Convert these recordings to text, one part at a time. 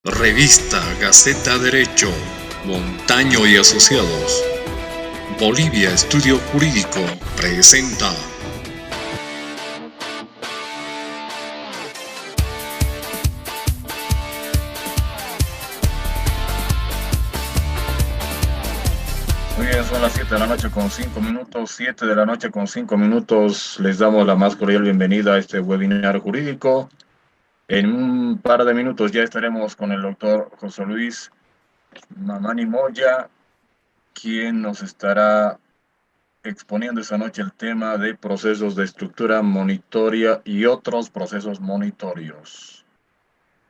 Revista Gaceta Derecho, Montaño y Asociados. Bolivia Estudio Jurídico presenta. Muy bien, son las 7 de la noche con 5 minutos, 7 de la noche con 5 minutos. Les damos la más cordial bienvenida a este webinar jurídico. En un par de minutos ya estaremos con el doctor José Luis Mamani Moya, quien nos estará exponiendo esta noche el tema de procesos de estructura monitoria y otros procesos monitorios.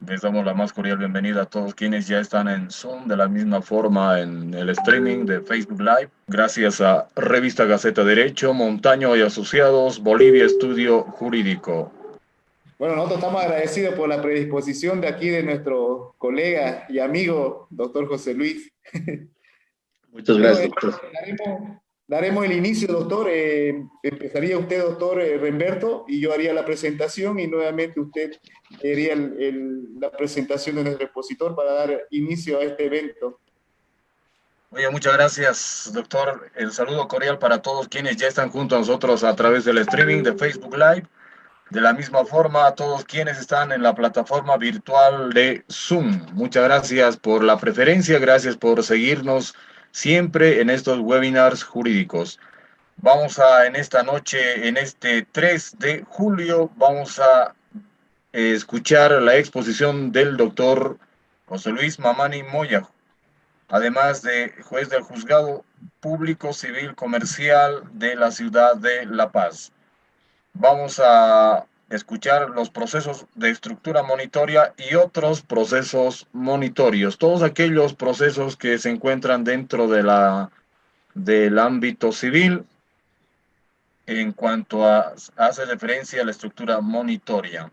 Les damos la más cordial bienvenida a todos quienes ya están en Zoom, de la misma forma en el streaming de Facebook Live. Gracias a Revista Gaceta Derecho, Montaño y Asociados, Bolivia Estudio Jurídico. Bueno, nosotros estamos agradecidos por la predisposición de aquí de nuestro colega y amigo, doctor José Luis. Muchas gracias, doctor. Daremos el inicio, doctor. Empezaría usted, doctor Remberto, y yo haría la presentación, y nuevamente usted haría la presentación de nuestro expositor para dar inicio a este evento. Oye, muchas gracias, doctor. El saludo cordial para todos quienes ya están junto a nosotros a través del streaming de Facebook Live. De la misma forma, a todos quienes están en la plataforma virtual de Zoom. Muchas gracias por la preferencia, gracias por seguirnos siempre en estos webinars jurídicos. En esta noche, en este 3 de julio, vamos a escuchar la exposición del doctor José Luis Mamani Moya, además de juez del Juzgado Público Civil Comercial de la ciudad de La Paz. Vamos a escuchar los procesos de estructura monitoria y otros procesos monitorios, todos aquellos procesos que se encuentran dentro del ámbito civil en cuanto hace referencia a la estructura monitoria.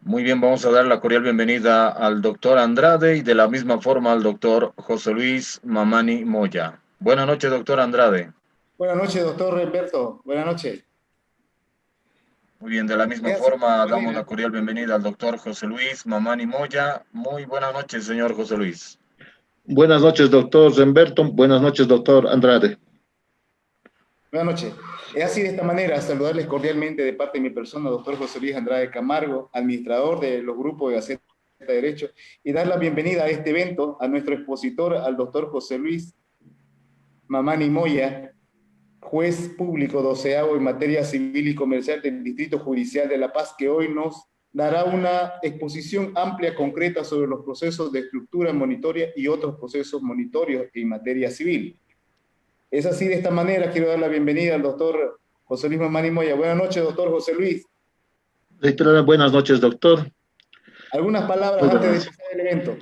Muy bien, vamos a dar la cordial bienvenida al doctor Andrade y de la misma forma al doctor José Luis Mamani Moya. Buenas noches, doctor Andrade. Buenas noches, doctor Remberto. Buenas noches. Muy bien, de la misma forma damos la cordial bienvenida al doctor José Luis Mamani Moya. Muy buenas noches, señor José Luis. Buenas noches, doctor Remberto. Buenas noches, doctor Andrade. Buenas noches. Es así, de esta manera, saludarles cordialmente de parte de mi persona, doctor José Luis Andrade Camargo, administrador de los grupos de Gaceta de Derecho, y dar la bienvenida a este evento a nuestro expositor, al doctor José Luis Mamani Moya, juez público doceavo en materia civil y comercial del Distrito Judicial de La Paz, que hoy nos dará una exposición amplia, concreta, sobre los procesos de estructura monitoria y otros procesos monitorios en materia civil. Es así, de esta manera, quiero dar la bienvenida al doctor José Luis Mamani Moya. Buenas noches, doctor José Luis. Buenas noches, doctor. ¿Algunas palabras antes de empezar el evento?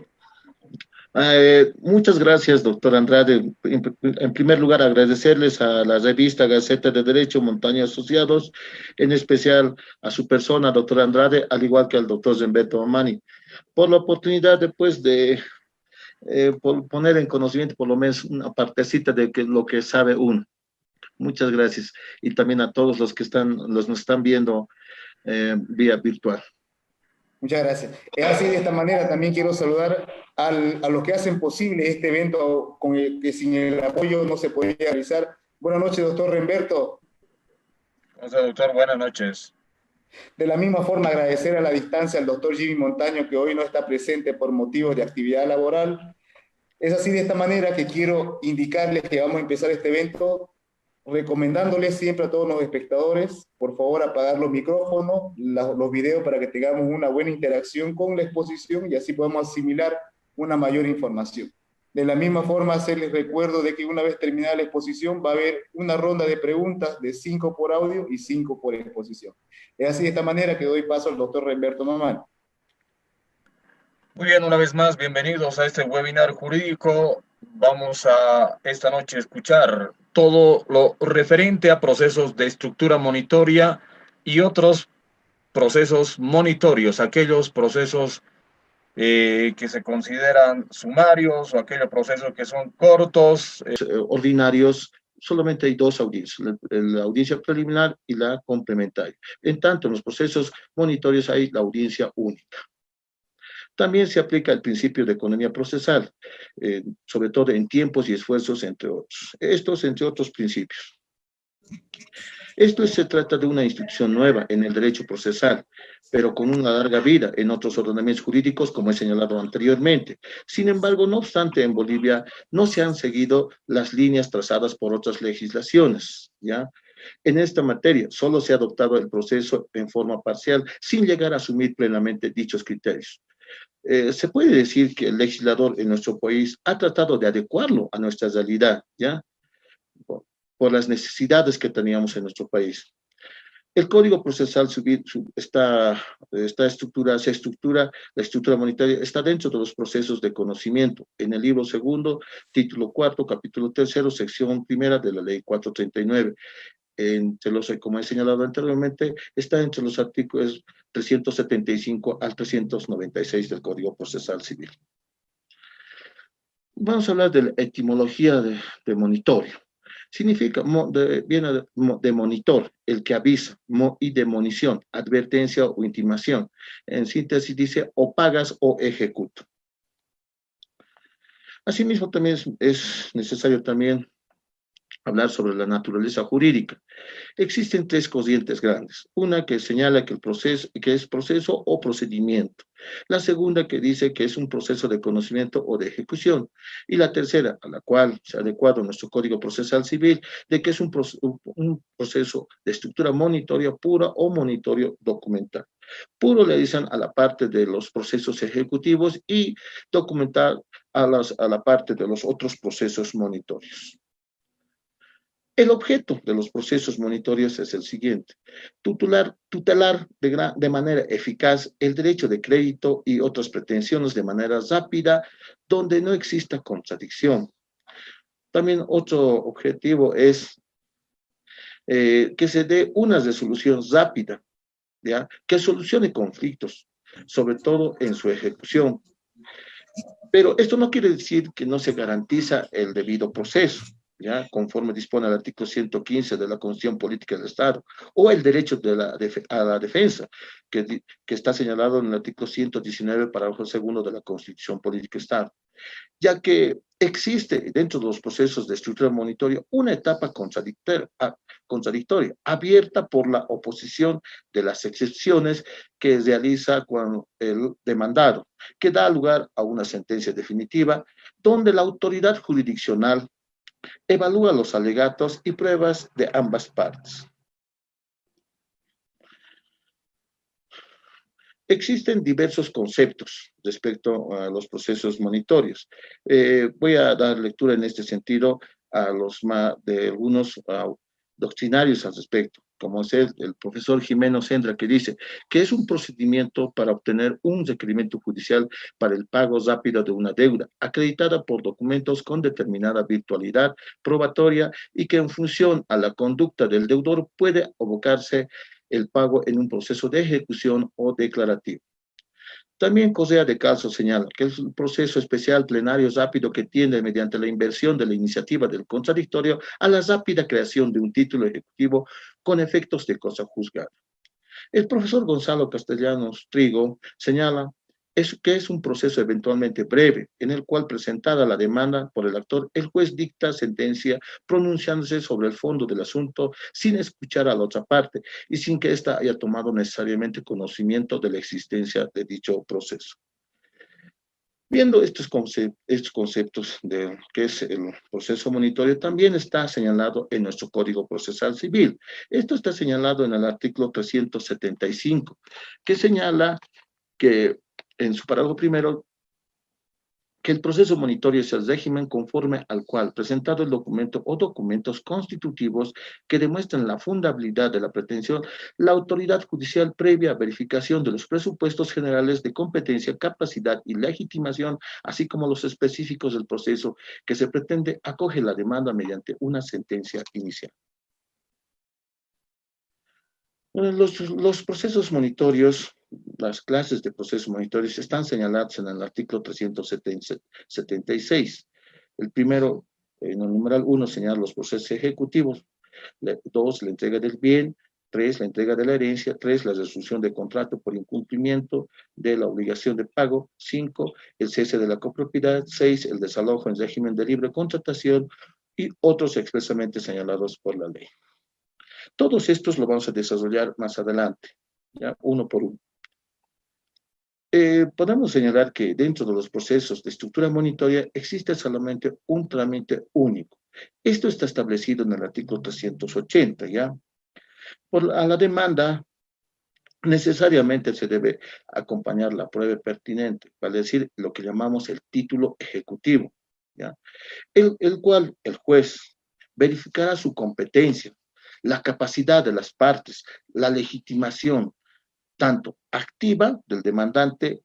Muchas gracias, doctor Andrade. En primer lugar, agradecerles a la revista Gaceta de Derecho, Montaña Asociados, en especial a su persona, doctor Andrade, al igual que al doctor Remberto Mamani, por la oportunidad por poner en conocimiento por lo menos una partecita de lo que sabe uno. Muchas gracias. Y también a todos los que nos están viendo vía virtual. Muchas gracias. Es así, de esta manera también quiero saludar a los que hacen posible este evento, con el que sin el apoyo no se podría realizar. Buenas noches, doctor Remberto. Hola, doctor, buenas noches. De la misma forma, agradecer a la distancia al doctor Jimmy Montaño, que hoy no está presente por motivos de actividad laboral. Es así, de esta manera, que quiero indicarles que vamos a empezar este evento recomendándoles siempre a todos los espectadores, por favor, apagar los micrófonos, los videos, para que tengamos una buena interacción con la exposición y así podamos asimilar una mayor información. De la misma forma, hacerles recuerdo de que una vez terminada la exposición va a haber una ronda de preguntas de 5 por audio y 5 por exposición. Es así, de esta manera, que doy paso al doctor Remberto Mamani. Muy bien, una vez más, bienvenidos a este webinar jurídico. Vamos a esta noche escuchar todo lo referente a procesos de estructura monitoria y otros procesos monitorios, aquellos procesos que se consideran sumarios o aquellos procesos que son cortos. Ordinarios, solamente hay dos audiencias, la audiencia preliminar y la complementaria. En tanto, en los procesos monitorios hay la audiencia única. También se aplica el principio de economía procesal, sobre todo en tiempos y esfuerzos, entre otros. Estos, entre otros principios. Se trata de una institución nueva en el derecho procesal, pero con una larga vida en otros ordenamientos jurídicos, como he señalado anteriormente. Sin embargo, no obstante, en Bolivia no se han seguido las líneas trazadas por otras legislaciones, ¿ya? En esta materia, solo se ha adoptado el proceso en forma parcial, sin llegar a asumir plenamente dichos criterios. Se puede decir que el legislador en nuestro país ha tratado de adecuarlo a nuestra realidad, ¿ya? Por las necesidades que teníamos en nuestro país. El Código Procesal Civil la estructura monetaria está dentro de los procesos de conocimiento. En el libro segundo, título cuarto, capítulo tercero, sección primera de la ley 439. Como he señalado anteriormente, está entre los artículos 375 al 396 del Código Procesal Civil. Vamos a hablar de la etimología de monitorio. Significa, viene de monitor, el que avisa, y de monición, advertencia o intimación. En síntesis dice, o pagas o ejecuto. Asimismo, también es necesario también hablar sobre la naturaleza jurídica. Existen tres corrientes grandes. Una que señala que es proceso o procedimiento. La segunda que dice que es un proceso de conocimiento o de ejecución. Y la tercera, a la cual se ha adecuado nuestro Código Procesal Civil, de que es un proceso de estructura monitoria pura o monitorio documental. Puro le dicen a la parte de los procesos ejecutivos y documental a la parte de los otros procesos monitorios. El objeto de los procesos monitorios es el siguiente: tutelar de manera eficaz el derecho de crédito y otras pretensiones de manera rápida, donde no exista contradicción. También otro objetivo es que se dé una resolución rápida, ¿ya? Que solucione conflictos, sobre todo en su ejecución. Pero esto no quiere decir que no se garantiza el debido proceso, ¿ya? Conforme dispone el artículo 115 de la Constitución Política del Estado, o el derecho a la defensa, que está señalado en el artículo 119, párrafo segundo de la Constitución Política del Estado, ya que existe dentro de los procesos de estructura monitoria una etapa contradictoria, abierta por la oposición de las excepciones que realiza cuando el demandado, que da lugar a una sentencia definitiva, donde la autoridad jurisdiccional evalúa los alegatos y pruebas de ambas partes. Existen diversos conceptos respecto a los procesos monitorios. Voy a dar lectura en este sentido de algunos doctrinarios al respecto, como es el profesor Jimeno Sendra, que dice que es un procedimiento para obtener un requerimiento judicial para el pago rápido de una deuda, acreditada por documentos con determinada virtualidad probatoria y que en función a la conducta del deudor puede abocarse el pago en un proceso de ejecución o declarativo. También Correa de Calzo señala que es un proceso especial plenario rápido que tiende, mediante la inversión de la iniciativa del contradictorio, a la rápida creación de un título ejecutivo con efectos de cosa juzgada. El profesor Gonzalo Castellanos Trigo señala que es un proceso eventualmente breve, en el cual, presentada la demanda por el actor, el juez dicta sentencia pronunciándose sobre el fondo del asunto sin escuchar a la otra parte y sin que ésta haya tomado necesariamente conocimiento de la existencia de dicho proceso. Viendo estos conceptos de qué es el proceso monitorio, también está señalado en nuestro Código Procesal Civil. Esto está señalado en el artículo 375, que señala que en su párrafo primero, que el proceso monitorio es el régimen conforme al cual, presentado el documento o documentos constitutivos que demuestran la fundabilidad de la pretensión, la autoridad judicial, previa verificación de los presupuestos generales de competencia, capacidad y legitimación, así como los específicos del proceso que se pretende, acoge la demanda mediante una sentencia inicial. Los procesos monitorios, las clases de procesos monitorios están señaladas en el artículo 376. El primero, en el numeral 1, señala los procesos ejecutivos. 2, la entrega del bien. 3, la entrega de la herencia. 3, la resolución de contrato por incumplimiento de la obligación de pago. 5, el cese de la copropiedad. 6, el desalojo en régimen de libre contratación y otros expresamente señalados por la ley. Todos estos lo vamos a desarrollar más adelante, ¿ya? Uno por uno. Podemos señalar que dentro de los procesos de estructura monitoria existe solamente un trámite único. Esto está establecido en el artículo 380, ¿ya? A la demanda necesariamente se debe acompañar la prueba pertinente, vale decir, lo que llamamos el título ejecutivo, ¿ya? El cual el juez verificará su competencia, la capacidad de las partes, la legitimación, tanto activa del demandante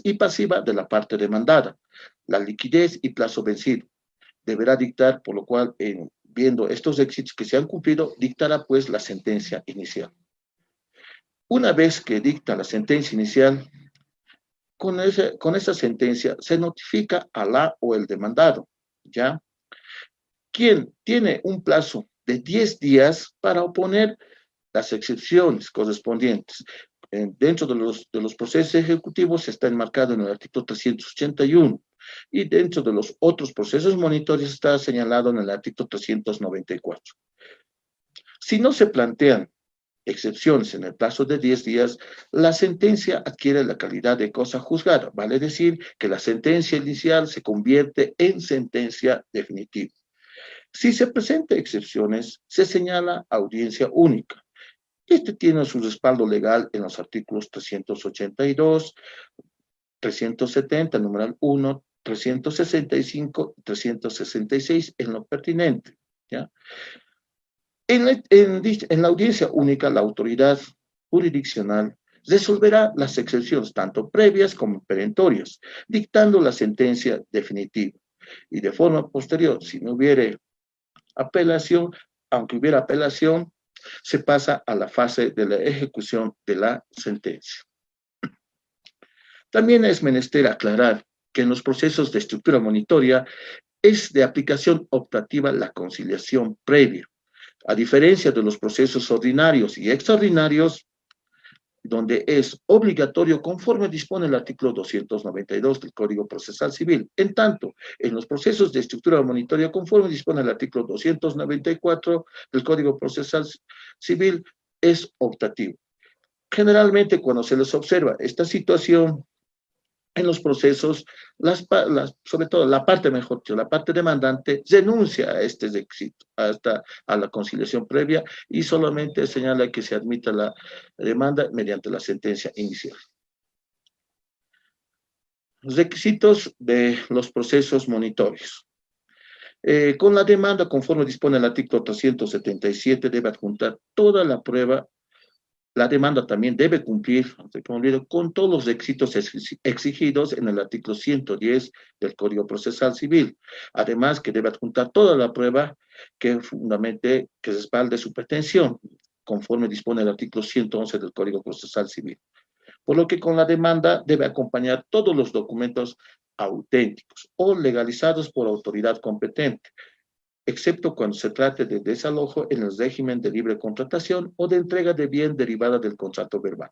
y pasiva de la parte demandada, la liquidez y plazo vencido. Deberá dictar, por lo cual, viendo estos requisitos que se han cumplido, dictará pues la sentencia inicial. Una vez que dicta la sentencia inicial, con esa sentencia se notifica a la o el demandado, ¿ya? Quien tiene un plazo de 10 días para oponer las excepciones correspondientes. Dentro de los procesos ejecutivos está enmarcado en el artículo 381 y dentro de los otros procesos monitorios está señalado en el artículo 394. Si no se plantean excepciones en el plazo de 10 días, la sentencia adquiere la calidad de cosa juzgada, vale decir que la sentencia inicial se convierte en sentencia definitiva. Si se presentan excepciones, se señala audiencia única. Este tiene su respaldo legal en los artículos 382, 370, numeral 1, 365 y 366 en lo pertinente, ¿ya? En la audiencia única, la autoridad jurisdiccional resolverá las excepciones, tanto previas como perentorias, dictando la sentencia definitiva. Y de forma posterior, si no hubiere apelación, aunque hubiera apelación, se pasa a la fase de la ejecución de la sentencia. También es menester aclarar que en los procesos de estructura monitoria es de aplicación optativa la conciliación previa, a diferencia de los procesos ordinarios y extraordinarios, donde es obligatorio conforme dispone el artículo 292 del Código Procesal Civil. En tanto, en los procesos de estructura monitoria, conforme dispone el artículo 294 del Código Procesal Civil, es optativo. Generalmente, cuando se les observa esta situación en los procesos, sobre todo la parte demandante renuncia a este requisito, a la conciliación previa, y solamente señala que se admita la demanda mediante la sentencia inicial. Los requisitos de los procesos monitorios. Con la demanda, conforme dispone el artículo 377, debe adjuntar toda la prueba. La demanda también debe cumplir con todos los requisitos exigidos en el artículo 110 del Código Procesal Civil. Además, que debe adjuntar toda la prueba que respalde su pretensión, conforme dispone el artículo 111 del Código Procesal Civil. Por lo que con la demanda debe acompañar todos los documentos auténticos o legalizados por autoridad competente, excepto cuando se trate de desalojo en el régimen de libre contratación o de entrega de bien derivada del contrato verbal.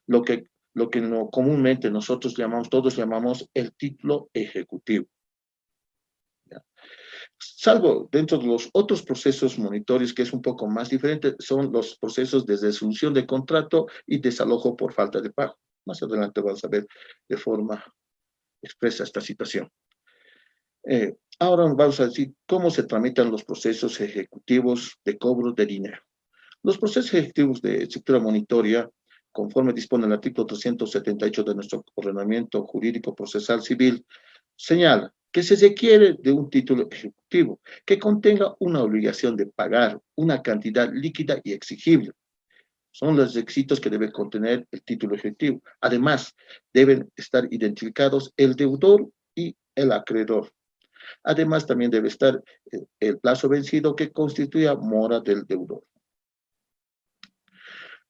Lo que comúnmente todos llamamos el título ejecutivo. ¿Ya? Salvo dentro de los otros procesos monitorios, que es un poco más diferente, son los procesos de resolución de contrato y desalojo por falta de pago. Más adelante vamos a ver de forma expresa esta situación. Ahora vamos a decir cómo se tramitan los procesos ejecutivos de cobro de dinero. Los procesos ejecutivos de estructura monitoria, conforme dispone el artículo 378 de nuestro ordenamiento jurídico procesal civil, señala que se requiere de un título ejecutivo que contenga una obligación de pagar una cantidad líquida y exigible. Son los requisitos que debe contener el título ejecutivo. Además, deben estar identificados el deudor y el acreedor. Además, también debe estar el plazo vencido que constituya mora del deudor.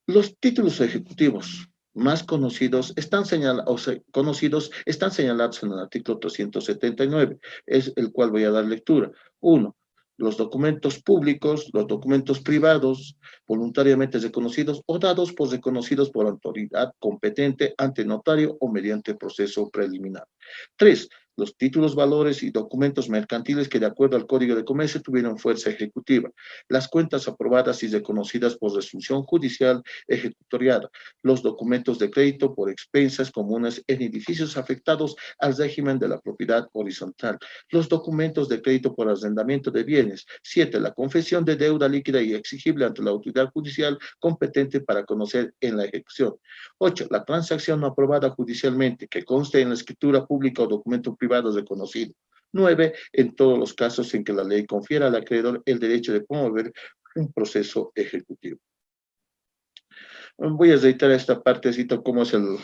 Los títulos ejecutivos más conocidos están señalados en el artículo 379, es el cual voy a dar lectura. 1. los documentos públicos, los documentos privados, voluntariamente reconocidos o dados por reconocidos por autoridad competente ante notario o mediante proceso preliminar. 3. Los títulos, valores y documentos mercantiles que de acuerdo al Código de Comercio tuvieron fuerza ejecutiva. Las cuentas aprobadas y reconocidas por resolución judicial ejecutoriada. Los documentos de crédito por expensas comunes en edificios afectados al régimen de la propiedad horizontal. Los documentos de crédito por arrendamiento de bienes. 7. La confesión de deuda líquida y exigible ante la autoridad judicial competente para conocer en la ejecución. 8. La transacción no aprobada judicialmente que conste en la escritura pública o documento privado reconocido. 9. En todos los casos en que la ley confiera al acreedor el derecho de promover un proceso ejecutivo. Voy a reiterar esta partecita, cómo es el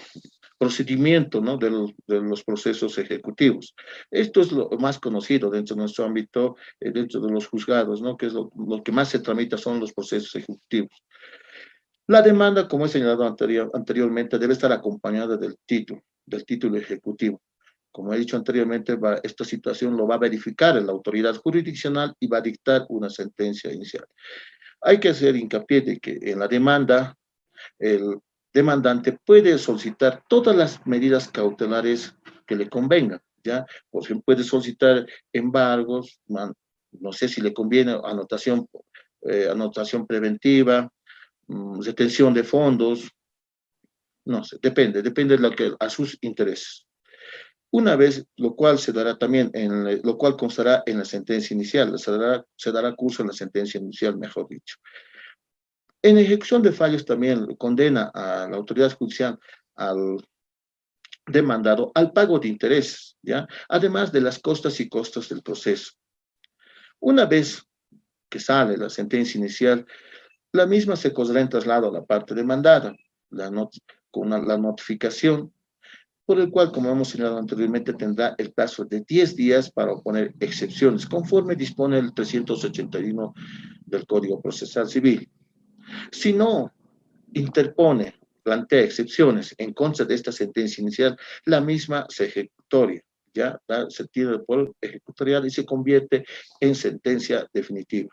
procedimiento, ¿no?, de los procesos ejecutivos. Esto es lo más conocido dentro de nuestro ámbito, dentro de los juzgados, ¿no?, que es lo que más se tramita son los procesos ejecutivos. La demanda, como he señalado anteriormente, debe estar acompañada del título ejecutivo. Como he dicho anteriormente, esta situación lo va a verificar la autoridad jurisdiccional y va a dictar una sentencia inicial. Hay que hacer hincapié de que en la demanda, el demandante puede solicitar todas las medidas cautelares que le convengan, ¿ya? Por ejemplo, puede solicitar embargos, no sé si le conviene anotación preventiva, retención de fondos, no sé, depende de a sus intereses. Una vez, lo cual se dará también, lo cual constará en la sentencia inicial, se dará curso en la sentencia inicial, mejor dicho. En ejecución de fallos también condena a la autoridad judicial al demandado al pago de intereses, ¿ya? Además de las costas y costos del proceso. Una vez que sale la sentencia inicial, la misma se causará en traslado a la parte demandada, con la notificación, por el cual, como hemos señalado anteriormente, tendrá el plazo de 10 días para oponer excepciones, conforme dispone el 381 del Código Procesal Civil. Si no interpone, plantea excepciones en contra de esta sentencia inicial, la misma se ejecutoria, ya se tiene por ejecutorial y se convierte en sentencia definitiva.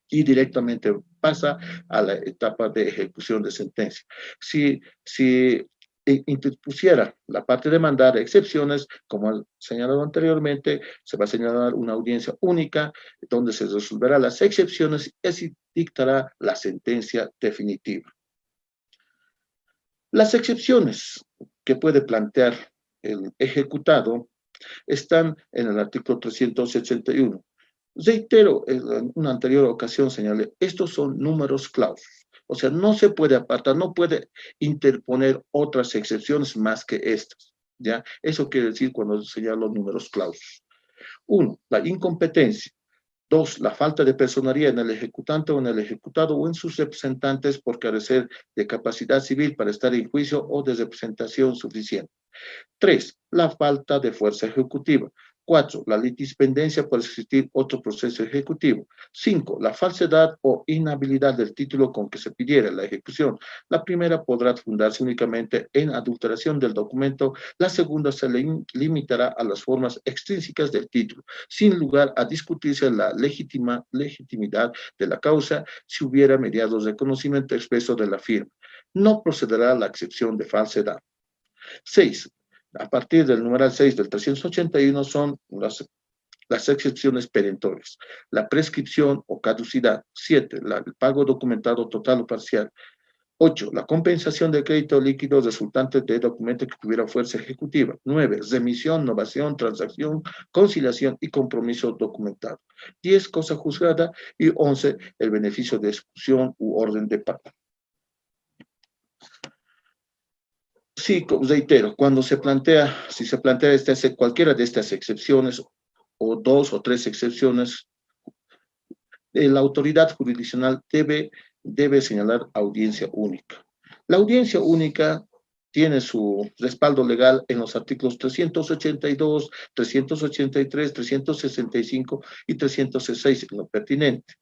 Y directamente pasa a la etapa de ejecución de sentencia. Si interpusiera la parte demandada excepciones, como he señalado anteriormente, se va a señalar una audiencia única donde se resolverá las excepciones y así dictará la sentencia definitiva. Las excepciones que puede plantear el ejecutado están en el artículo 381. Reitero, en una anterior ocasión señalé, estos son números clausus. O sea, no se puede apartar, no puede interponer otras excepciones más que estas, ¿ya? Eso quiere decir cuando señalo números clausus. 1. La incompetencia. 2. La falta de personería en el ejecutante o en el ejecutado o en sus representantes por carecer de capacidad civil para estar en juicio o de representación suficiente. 3. La falta de fuerza ejecutiva. 4. La litispendencia por existir otro proceso ejecutivo. 5. La falsedad o inhabilidad del título con que se pidiera la ejecución. La primera podrá fundarse únicamente en adulteración del documento. La segunda se limitará a las formas extrínsecas del título, sin lugar a discutirse la legitimidad de la causa si hubiera mediado reconocimiento expreso de la firma. No procederá la excepción de falsedad. 6. A partir del numeral 6 del 381 son las excepciones perentorias. La prescripción o caducidad. 7. El pago documentado total o parcial. 8. La compensación de crédito líquido resultante de documento que tuviera fuerza ejecutiva. 9. Remisión, novación, transacción, conciliación y compromiso documentado. 10. Cosa juzgada. Y 11. El beneficio de ejecución u orden de pago. Sí, reitero, cuando si se plantea cualquiera de estas excepciones, o 2 o 3 excepciones, la autoridad jurisdiccional debe señalar audiencia única. La audiencia única tiene su respaldo legal en los artículos 382, 383, 365 y 306, en lo pertinente,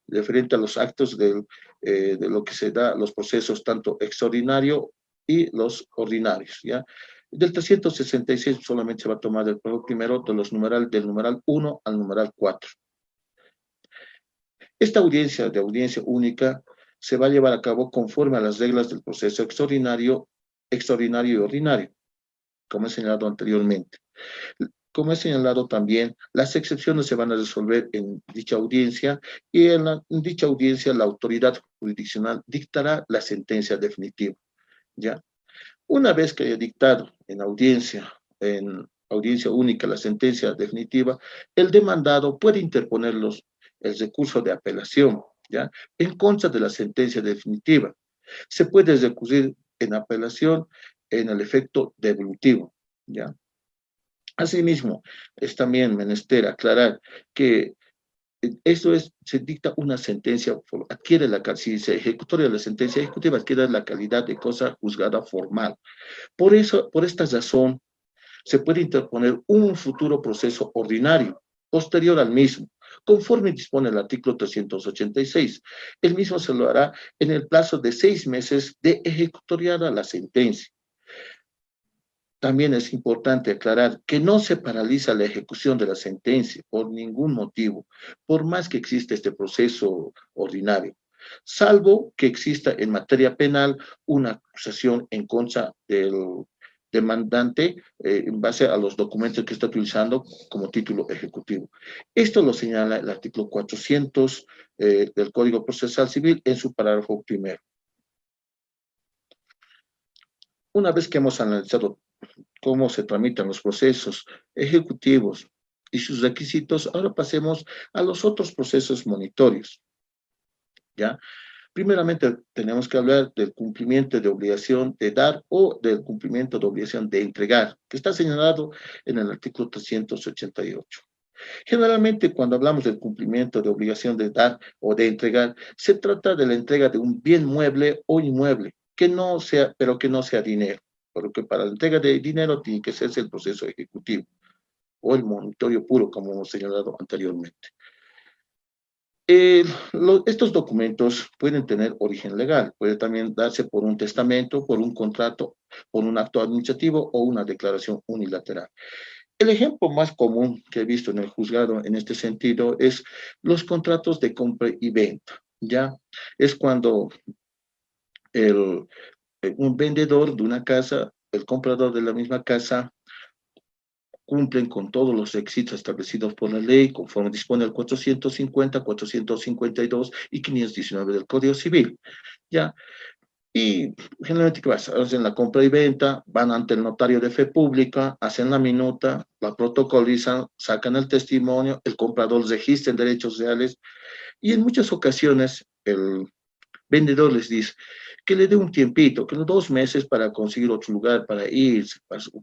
referente a los actos de lo que se da, los procesos tanto extraordinario y los ordinarios, ¿ya? Del 366 solamente se va a tomar el primero del numeral 1 al numeral 4. Esta audiencia de audiencia única se va a llevar a cabo conforme a las reglas del proceso extraordinario y ordinario, como he señalado anteriormente. Como he señalado también, las excepciones se van a resolver en dicha audiencia y en dicha audiencia la autoridad jurisdiccional dictará la sentencia definitiva, ¿ya? Una vez que haya dictado en audiencia única la sentencia definitiva, el demandado puede interponer el recurso de apelación, ¿ya? En contra de la sentencia definitiva. Se puede recurrir en apelación en el efecto devolutivo, ¿ya? Asimismo, es también menester aclarar que se dicta una sentencia, si se ejecutoria la sentencia ejecutiva, adquiere la calidad de cosa juzgada formal. Por eso, por esta razón, se puede interponer un futuro proceso ordinario, posterior al mismo, conforme dispone el artículo 386. El mismo se lo hará en el plazo de 6 meses de ejecutoriada la sentencia. También es importante aclarar que no se paraliza la ejecución de la sentencia por ningún motivo, por más que exista este proceso ordinario, salvo que exista en materia penal una acusación en contra del demandante en base a los documentos que está utilizando como título ejecutivo. Esto lo señala el artículo 400 del Código Procesal Civil en su parágrafo primero. Una vez que hemos analizado cómo se tramitan los procesos ejecutivos y sus requisitos, ahora pasemos a los otros procesos monitorios, ¿ya? Primeramente, tenemos que hablar del cumplimiento de obligación de dar o del cumplimiento de obligación de entregar, que está señalado en el artículo 388. Generalmente, cuando hablamos del cumplimiento de obligación de dar o de entregar, se trata de la entrega de un bien mueble o inmueble, pero que no sea dinero, porque para la entrega de dinero tiene que hacerse el proceso ejecutivo o el monitorio puro, como hemos señalado anteriormente. Estos documentos pueden tener origen legal, puede también darse por un testamento, por un contrato, por un acto administrativo o una declaración unilateral. El ejemplo más común que he visto en el juzgado en este sentido es los contratos de compra y venta, ¿ya? Es cuando un vendedor de una casa, el comprador de la misma casa, cumplen con todos los requisitos establecidos por la ley, conforme dispone el 450, 452 y 519 del Código Civil, ¿ya? Y generalmente, ¿qué pasa? Hacen la compra y venta, van ante el notario de fe pública, hacen la minuta, la protocolizan, sacan el testimonio, el comprador registra en derechos reales, y en muchas ocasiones el vendedor les dice que le dé un tiempito, que los 2 meses para conseguir otro lugar para ir,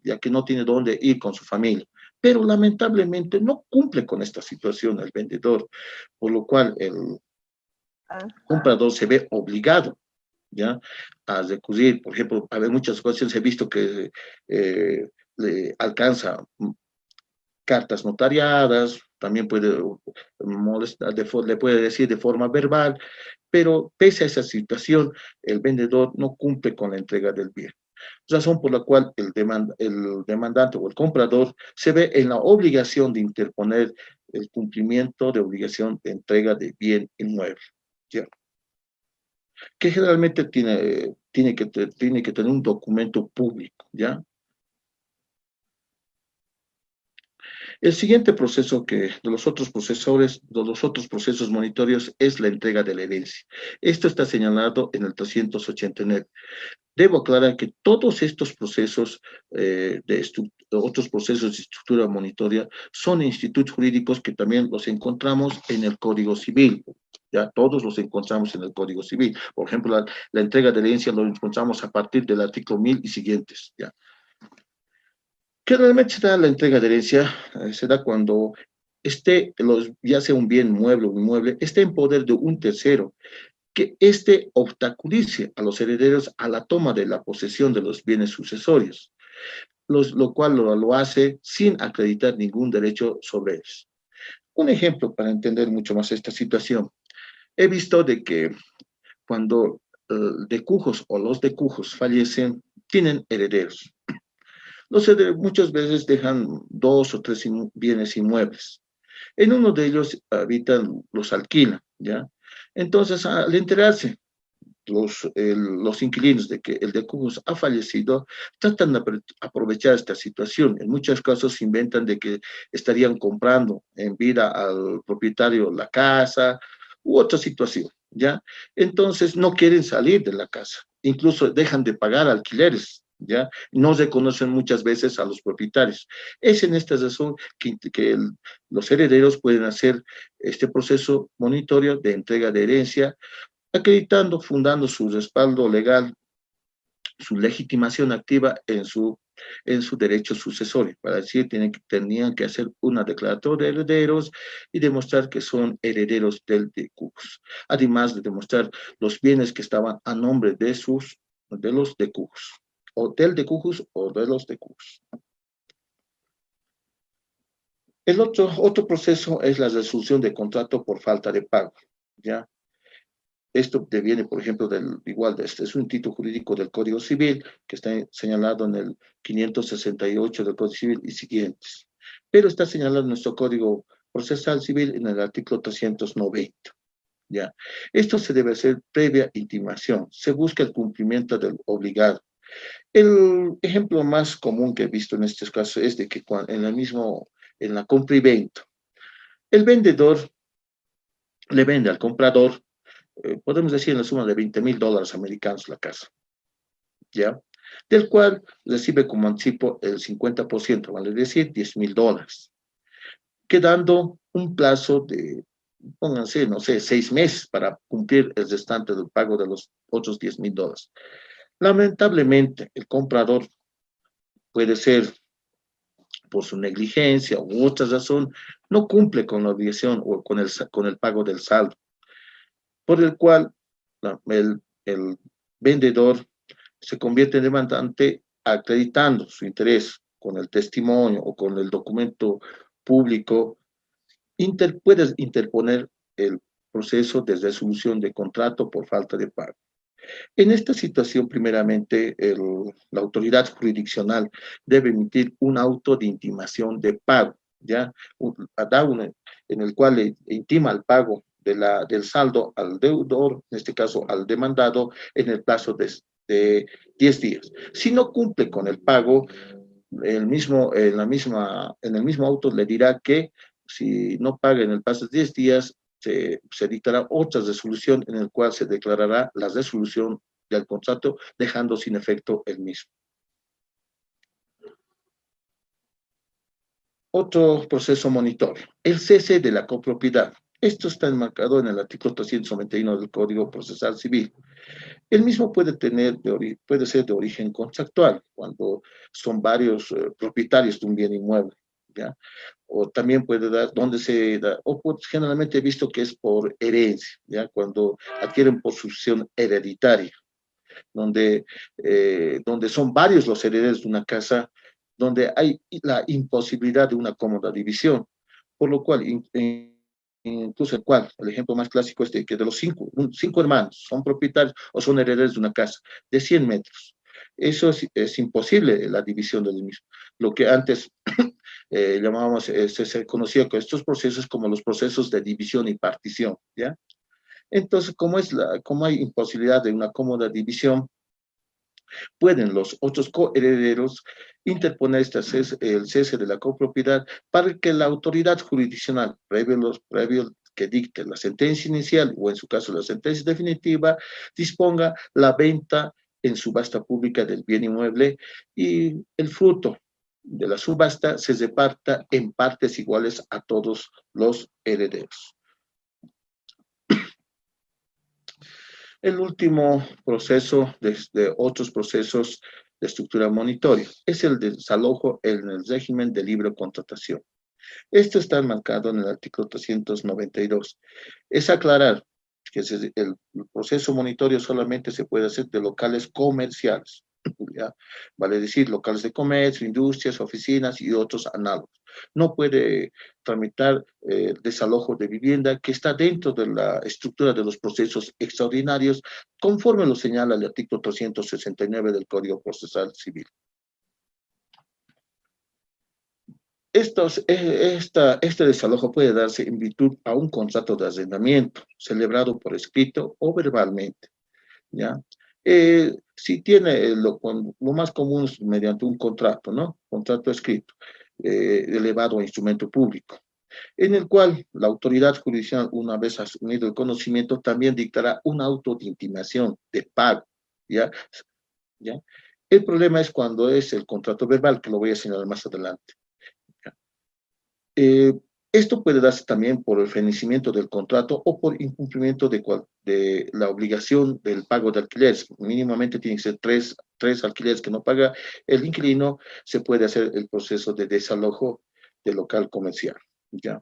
ya que no tiene dónde ir con su familia. Pero lamentablemente no cumple con esta situación el vendedor, por lo cual el comprador se ve obligado, ¿ya?, a recurrir. Por ejemplo, a ver, muchas ocasiones he visto que le alcanza cartas notariadas, también puede molestar, le puede decir de forma verbal, pero pese a esa situación, el vendedor no cumple con la entrega del bien. Razón por la cual el demandante o el comprador se ve en la obligación de interponer el cumplimiento de obligación de entrega de bien inmueble, ¿ya?, que generalmente tiene que tener un documento público, ¿ya? El siguiente proceso de los otros procesos monitorios es la entrega de la herencia. Esto está señalado en el 389. Debo aclarar que todos estos procesos, otros procesos de estructura monitoria, son institutos jurídicos que también los encontramos en el Código Civil. Ya todos los encontramos en el Código Civil. Por ejemplo, la entrega de herencia lo encontramos a partir del artículo 1000 y siguientes, ¿ya? Que realmente se da la entrega de herencia, se da cuando ya sea un bien mueble o inmueble, esté en poder de un tercero, que éste obstaculice a los herederos a la toma de la posesión de los bienes sucesorios, lo cual lo hace sin acreditar ningún derecho sobre ellos. Un ejemplo para entender mucho más esta situación. He visto de que cuando decujos o los decujos fallecen, tienen herederos. Los herederos muchas veces dejan 2 o 3 bienes inmuebles. En uno de ellos los alquilan, ¿ya? Entonces, al enterarse los inquilinos de que el de Cubos ha fallecido, tratan de aprovechar esta situación. En muchos casos inventan de que estarían comprando en vida al propietario la casa u otra situación, ¿ya? Entonces no quieren salir de la casa, incluso dejan de pagar alquileres, ¿ya? No reconocen muchas veces a los propietarios. Es en esta razón que los herederos pueden hacer este proceso monitorio de entrega de herencia, acreditando, fundando su respaldo legal, su legitimación activa en su derecho sucesorio. Para decir, tenían que hacer una declaratoria de herederos y demostrar que son herederos del decujos, además de demostrar los bienes que estaban a nombre de los decujos, o del decujos o de los decujos. El otro proceso es la resolución de contrato por falta de pago, ¿ya? Esto deviene, por ejemplo, es un título jurídico del Código Civil que está señalado en el 568 del Código Civil y siguientes, pero está señalado en nuestro Código Procesal Civil en el artículo 390. ¿Ya? Esto se debe hacer previa intimación, se busca el cumplimiento del obligado. El ejemplo más común que he visto en estos casos es de que en la compra y venta, el vendedor le vende al comprador, podemos decir en la suma de $20,000 americanos la casa, ¿ya? Del cual recibe como anticipo el 50%, vale decir $10,000, quedando un plazo de, pónganse, no sé, 6 meses para cumplir el restante del pago de los otros $10,000. Lamentablemente, el comprador puede ser por su negligencia u otra razón, no cumple con la obligación o con el pago del saldo, por el cual el vendedor se convierte en demandante acreditando su interés con el testimonio o con el documento público, puede interponer el proceso de resolución de contrato por falta de pago. En esta situación, primeramente, la autoridad jurisdiccional debe emitir un auto de intimación de pago, ¿ya? En el cual le intima el pago del saldo al deudor, en este caso al demandado, en el plazo de 10 días. Si no cumple con el pago, en el mismo auto le dirá que si no paga en el plazo de 10 días, se dictará otra resolución en el cual se declarará la resolución del contrato, dejando sin efecto el mismo. Otro proceso monitorio, el cese de la copropiedad. Esto está enmarcado en el artículo 391 del Código Procesal Civil. El mismo puede ser de origen contractual, cuando son varios propietarios de un bien inmueble, ¿ya? O también puede dar, generalmente he visto que es por herencia, ¿ya? Cuando adquieren por sucesión hereditaria, donde son varios los herederos de una casa, donde hay la imposibilidad de una cómoda división, por lo cual, incluso el ejemplo más clásico es que de los cinco hermanos son propietarios o son herederos de una casa de 100 metros. Eso es imposible, la división del mismo. Lo que antes llamábamos, se conocía con estos procesos como los procesos de división y partición, ¿ya? Entonces, como hay imposibilidad de una cómoda división, pueden los otros coherederos interponer el cese de la copropiedad para que la autoridad jurisdiccional, previo que dicte la sentencia inicial o en su caso la sentencia definitiva, disponga la venta en subasta pública del bien inmueble y el fruto de la subasta se reparta en partes iguales a todos los herederos. El último proceso de otros procesos de estructura monitorio es el desalojo en el régimen de libre contratación. Esto está marcado en el artículo 392. Es aclarar que el proceso monitorio solamente se puede hacer de locales comerciales, ¿ya? Vale decir, locales de comercio, industrias, oficinas y otros análogos. No puede tramitar desalojo de vivienda que está dentro de la estructura de los procesos extraordinarios, conforme lo señala el artículo 369 del Código Procesal Civil. Este desalojo puede darse en virtud a un contrato de arrendamiento celebrado por escrito o verbalmente, ¿ya? Si tiene, lo más común es mediante un contrato, ¿no? Contrato escrito, elevado a instrumento público, en el cual la autoridad judicial, una vez asumido el conocimiento, también dictará un auto de intimación de pago, ¿ya? ¿Ya? El problema es cuando es el contrato verbal, que lo voy a señalar más adelante. Esto puede darse también por el fenecimiento del contrato o por incumplimiento de la obligación del pago de alquileres. Mínimamente tienen que ser tres alquileres que no paga el inquilino. Se puede hacer el proceso de desalojo del local comercial, ¿ya?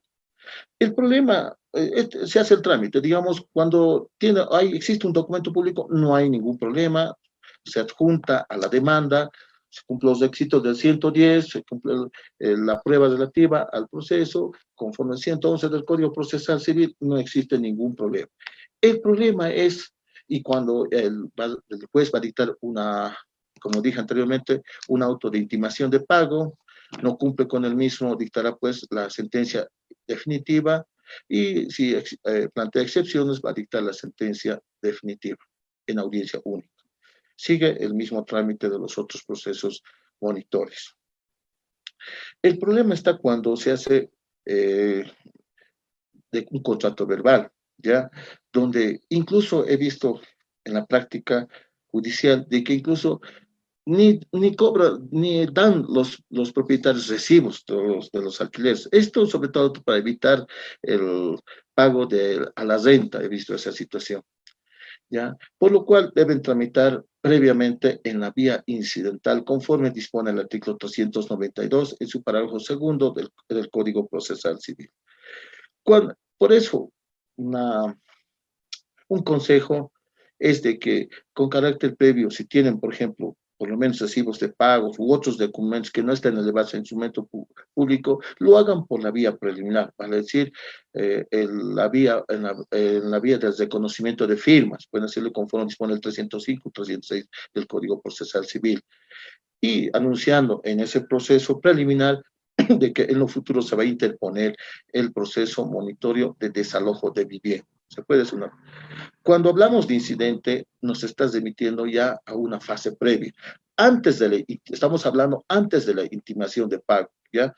El problema, se hace el trámite, digamos, cuando existe un documento público, no hay ningún problema, se adjunta a la demanda, se cumplen los requisitos del 110, se cumple la prueba relativa al proceso, conforme al 111 del Código Procesal Civil, no existe ningún problema. El problema es, y cuando el juez va a dictar como dije anteriormente, un auto de intimación de pago, no cumple con el mismo, dictará pues la sentencia definitiva, y si plantea excepciones, va a dictar la sentencia definitiva en audiencia única. Sigue el mismo trámite de los otros procesos monitores. El problema está cuando se hace de un contrato verbal, ¿ya? Donde incluso he visto en la práctica judicial de que incluso ni dan los propietarios recibos de los alquileres. Esto sobre todo para evitar el pago a la renta, he visto esa situación, ¿ya? Por lo cual deben tramitar previamente en la vía incidental, conforme dispone el artículo 392 en su parágrafo segundo del Código Procesal Civil. Por eso, un consejo es de que con carácter previo, si tienen, por ejemplo, por lo menos recibos de pagos u otros documentos que no estén elevados en instrumento público, lo hagan por la vía preliminar, vale decir, en la vía del reconocimiento de firmas, pueden hacerlo conforme dispone el 305, 306 del Código Procesal Civil, y anunciando en ese proceso preliminar de que en lo futuro se va a interponer el proceso monitorio de desalojo de vivienda. Se puede hacer Cuando hablamos de incidente, nos estás remitiendo ya a una fase previa. Estamos hablando antes de la intimación de pago, ¿ya?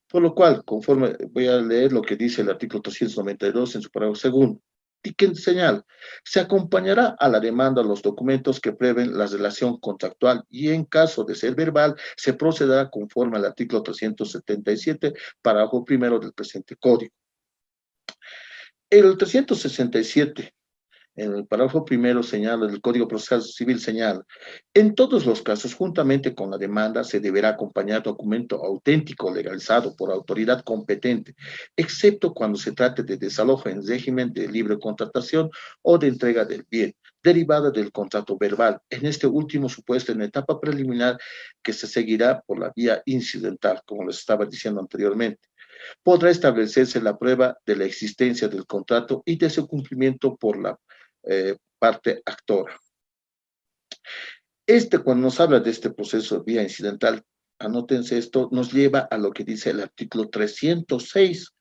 Por lo cual, conforme voy a leer lo que dice el artículo 392 en su parágrafo segundo, y que señala, se acompañará a la demanda los documentos que prevén la relación contractual y en caso de ser verbal, se procederá conforme al artículo 377, parágrafo primero del presente código. El 367, en el párrafo primero señala, el Código Procesal Civil señala, en todos los casos, juntamente con la demanda, se deberá acompañar documento auténtico legalizado por autoridad competente, excepto cuando se trate de desalojo en régimen de libre contratación o de entrega del bien, derivada del contrato verbal. En este último supuesto, en etapa preliminar, que se seguirá por la vía incidental, como les estaba diciendo anteriormente, podrá establecerse la prueba de la existencia del contrato y de su cumplimiento por la parte actora. Cuando nos habla de este proceso de vía incidental, anótense esto, nos lleva a lo que dice el artículo 306,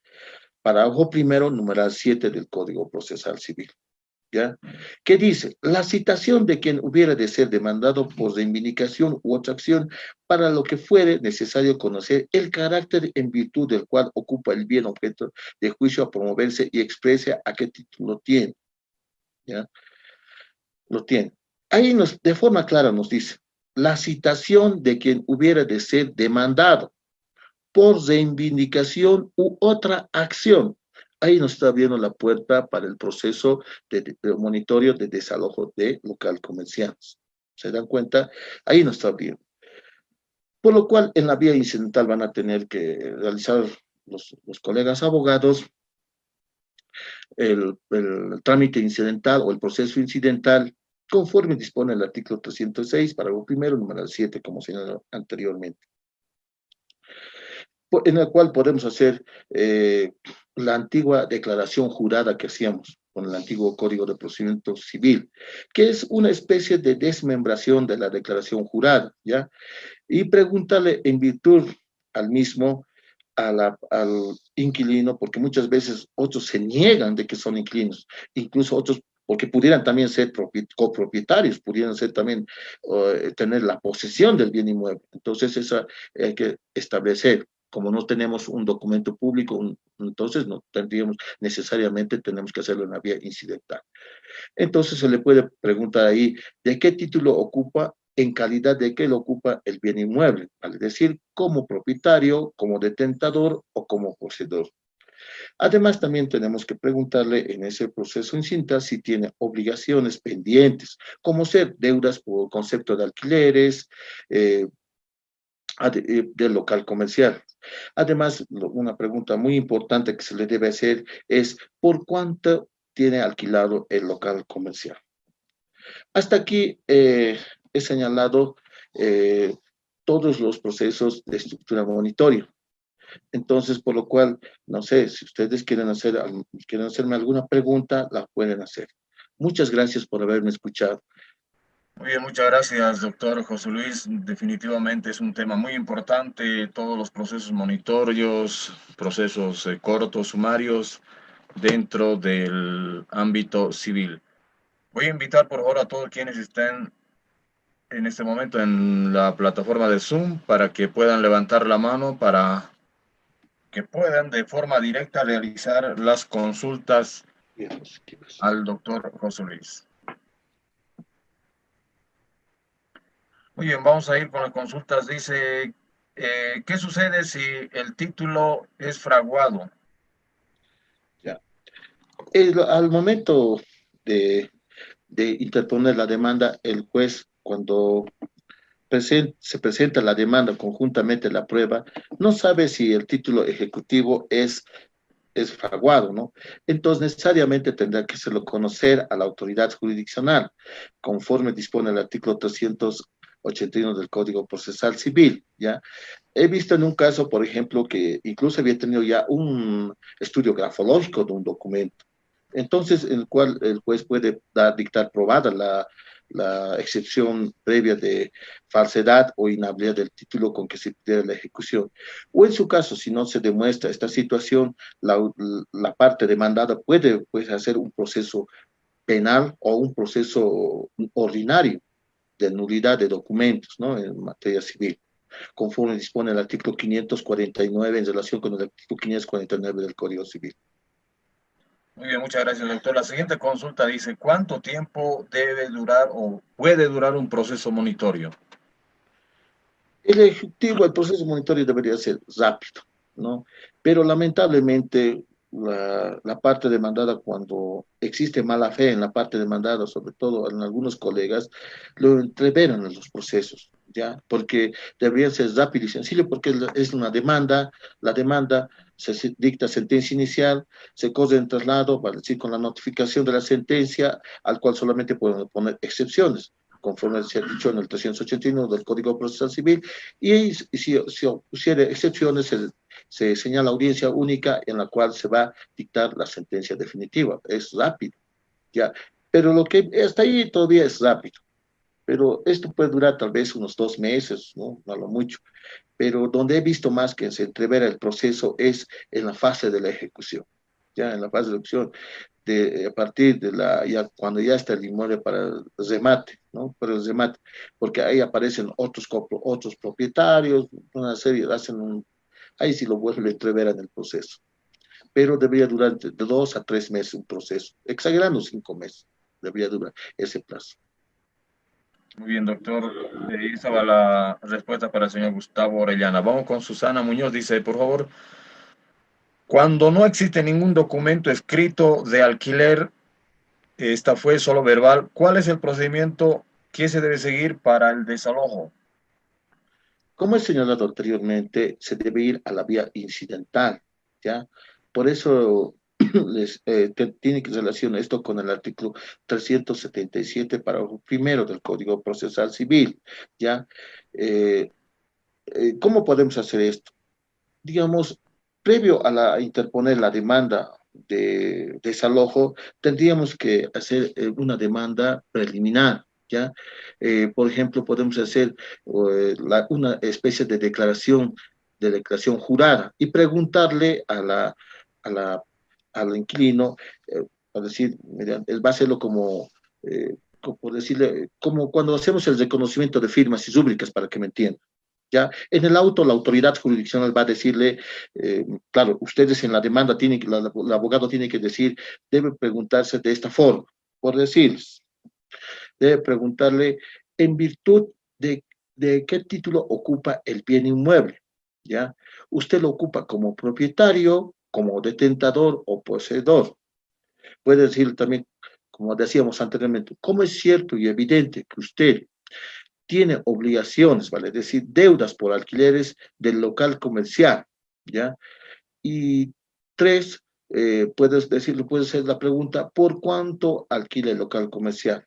parágrafo primero, numeral 7 del Código Procesal Civil, ¿ya? Que dice, la citación de quien hubiera de ser demandado por reivindicación u otra acción para lo que fuere necesario conocer el carácter en virtud del cual ocupa el bien objeto de juicio a promoverse y exprese a qué título tiene, ¿ya? Lo tiene. Ahí de forma clara nos dice, la citación de quien hubiera de ser demandado por reivindicación u otra acción. Ahí nos está abriendo la puerta para el proceso de monitoreo de desalojo de local comerciales. ¿Se dan cuenta? Ahí nos está abriendo. Por lo cual, en la vía incidental van a tener que realizar los colegas abogados el trámite incidental o el proceso incidental conforme dispone el artículo 306, parágrafo primero, número 7, como señalé anteriormente, en el cual podemos hacer la antigua declaración jurada que hacíamos con el antiguo Código de Procedimiento Civil, que es una especie de desmembración de la declaración jurada, ¿ya? Y preguntarle en virtud al mismo, al inquilino, porque muchas veces otros se niegan de que son inquilinos, incluso otros porque pudieran también ser copropietarios, pudieran ser también tener la posesión del bien inmueble. Entonces, eso hay que establecer. Como no tenemos un documento público, entonces no tendríamos necesariamente, tenemos que hacerlo en la vía incidental. Entonces se le puede preguntar ahí, ¿de qué título ocupa? En calidad de qué lo ocupa el bien inmueble, es decir, como propietario, como detentador o como poseedor. Además, también tenemos que preguntarle en ese proceso incidental si tiene obligaciones pendientes, como ser deudas por concepto de alquileres, del local comercial. Además, una pregunta muy importante que se le debe hacer es ¿por cuánto tiene alquilado el local comercial? Hasta aquí he señalado eh, todos los procesos de estructura monitorio. Entonces, por lo cual, no sé, si ustedes quieren hacerme alguna pregunta, la pueden hacer. Muchas gracias por haberme escuchado. Muy bien, muchas gracias, doctor José Luis. Definitivamente es un tema muy importante, todos los procesos monitorios, procesos cortos, sumarios, dentro del ámbito civil. Voy a invitar, por favor, a todos quienes estén en este momento en la plataforma de Zoom para que puedan levantar la mano para que puedan de forma directa realizar las consultas al doctor José Luis. Muy bien, vamos a ir con las consultas. Dice, ¿qué sucede si el título es fraguado? Ya. Al momento de interponer la demanda, el juez, cuando se presenta la demanda conjuntamente la prueba, no sabe si el título ejecutivo es fraguado, ¿no? Entonces necesariamente tendrá que hacerlo conocer a la autoridad jurisdiccional, conforme dispone el artículo 381 del Código Procesal Civil, ¿ya? He visto en un caso, por ejemplo, que incluso había tenido ya un estudio grafológico de un documento, entonces en el cual el juez puede dictar probada la excepción previa de falsedad o inhabilidad del título con que se pide la ejecución. O en su caso, si no se demuestra esta situación, la parte demandada puede hacer un proceso penal o un proceso ordinario de nulidad de documentos, ¿no? En materia civil, conforme dispone el artículo 549 en relación con el artículo 549 del Código Civil. Muy bien, muchas gracias, doctor. La siguiente consulta dice, ¿cuánto tiempo debe durar o puede durar un proceso monitorio? El proceso monitorio debería ser rápido, ¿no? Pero lamentablemente la parte demandada, cuando existe mala fe en la parte demandada, sobre todo en algunos colegas, lo entreveran en los procesos, ¿ya? Porque debería ser rápido y sencillo, porque es una demanda, la demanda se dicta sentencia inicial, se corre en traslado, vale decir, con la notificación de la sentencia, al cual solamente pueden poner excepciones, conforme se ha dicho en el 381 del Código Procesal Civil, y si hubiera excepciones, se señala audiencia única en la cual se va a dictar la sentencia definitiva. Es rápido, ya. Pero lo que hasta ahí todavía es rápido. Pero esto puede durar tal vez unos 2 meses, ¿no? No lo mucho. Pero donde he visto más que se entrevera el proceso es en la fase de la ejecución. Ya en la fase de ejecución, a partir de cuando ya está el inmueble para el remate, ¿no? Para el remate, porque ahí aparecen otros propietarios, una serie, ahí sí lo vuelve a entrever en el proceso. Pero debería durar de 2 a 3 meses un proceso, exagerando 5 meses, debería durar ese plazo. Muy bien, doctor. Esa va la respuesta para el señor Gustavo Orellana. Vamos con Susana Muñoz. Dice, por favor, cuando no existe ningún documento escrito de alquiler, esta fue solo verbal, ¿cuál es el procedimiento que se debe seguir para el desalojo? Como he señalado anteriormente, se debe ir a la vía incidental, ¿ya? Por eso tiene que relacionar esto con el artículo 377, párrafo primero del Código Procesal Civil, ¿ya? ¿Cómo podemos hacer esto? Digamos, previo a interponer la demanda de desalojo, tendríamos que hacer una demanda preliminar, ¿ya? Por ejemplo, podemos hacer una especie de declaración de declaración jurada y preguntarle a la, al inquilino, a decir, mira, él va a hacerlo como, por decirle, como cuando hacemos el reconocimiento de firmas y rúbricas, para que me entiendan. ¿Ya? En el auto, la autoridad jurisdiccional va a decirle, claro, ustedes en la demanda tienen que, el abogado tiene que decir, debe preguntarse de esta forma, por decirles, debe preguntarle en virtud de qué título ocupa el bien inmueble, ¿ya? Usted lo ocupa como propietario, como detentador o poseedor. Puede decir también, como decíamos anteriormente, ¿cómo es cierto y evidente que usted tiene obligaciones, vale, es decir, deudas por alquileres del local comercial, ¿ya? Y tres, puedes decirlo, puede ser la pregunta, ¿por cuánto alquila el local comercial?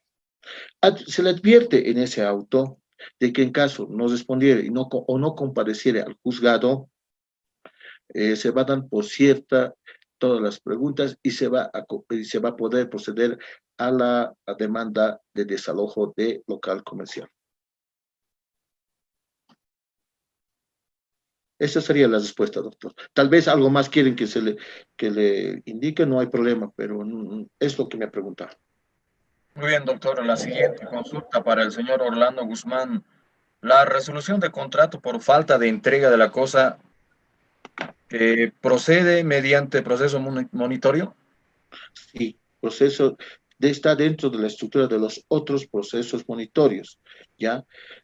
Se le advierte en ese auto de que en caso no respondiera y o no compareciera al juzgado, se va a dar por cierta todas las preguntas y se va a poder proceder a la demanda de desalojo de local comercial. Esa sería la respuesta, doctor. Tal vez algo más quieren que le indique, no hay problema, pero es lo que me ha preguntado. Muy bien, doctor. La siguiente consulta para el señor Orlando Guzmán. La resolución de contrato por falta de entrega de la cosa procede mediante proceso monitorio. Sí, proceso está dentro de la estructura de los otros procesos monitorios, ¿ya?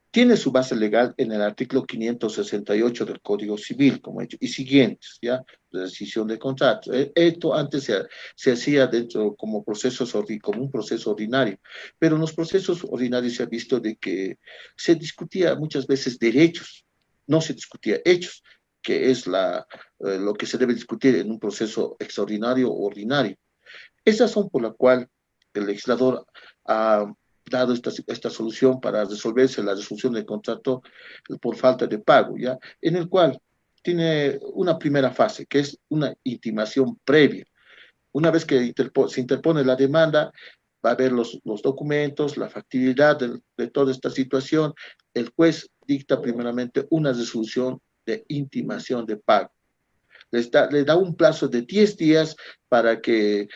Tiene su base legal en el artículo 568 del Código Civil, como he dicho, y siguientes, ¿ya? La decisión de contrato. Esto antes se hacía dentro como como un proceso ordinario, pero en los procesos ordinarios se ha visto de que se discutía muchas veces derechos, no se discutía hechos, que es lo que se debe discutir en un proceso extraordinario o ordinario. Esas son por la cual el legislador ha dado esta solución para resolverse la resolución del contrato por falta de pago, ¿ya? En el cual tiene una primera fase, que es una intimación previa. Una vez que se interpone la demanda, va a ver los documentos, la factibilidad de toda esta situación. El juez dicta primeramente una resolución de intimación de pago. Le da un plazo de 10 días para que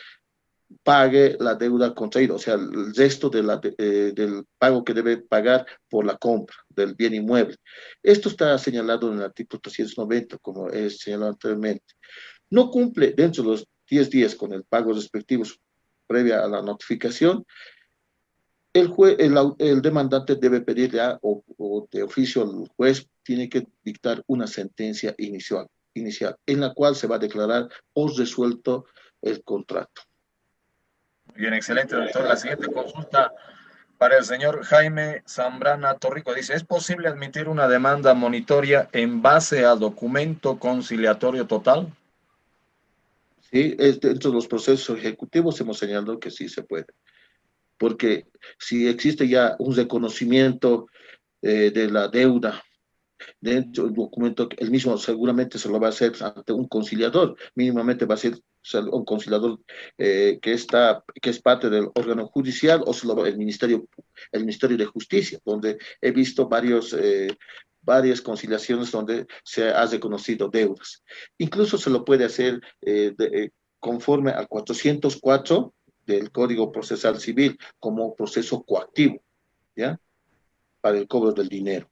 pague la deuda contraída, o sea, el resto del pago que debe pagar por la compra del bien inmueble. Esto está señalado en el artículo 390, como he señalado anteriormente. No cumple dentro de los 10 días con el pago respectivo previa a la notificación, el demandante debe pedirle o de oficio al juez, tiene que dictar una sentencia inicial, en la cual se va a declarar por resuelto el contrato. Bien, excelente, doctor. La siguiente consulta para el señor Jaime Zambrana Torrico. Dice, ¿es posible admitir una demanda monitoria en base a documento conciliatorio total? Sí, dentro de los procesos ejecutivos hemos señalado que sí se puede. Porque si existe ya un reconocimiento de la deuda dentro del documento, el mismo seguramente se lo va a hacer ante un conciliador, mínimamente va a ser un conciliador que es parte del órgano judicial o el Ministerio de Justicia, donde he visto varias conciliaciones donde se ha reconocido deudas. Incluso se lo puede hacer conforme al 404 del Código Procesal Civil como proceso coactivo, ¿ya? Para el cobro del dinero.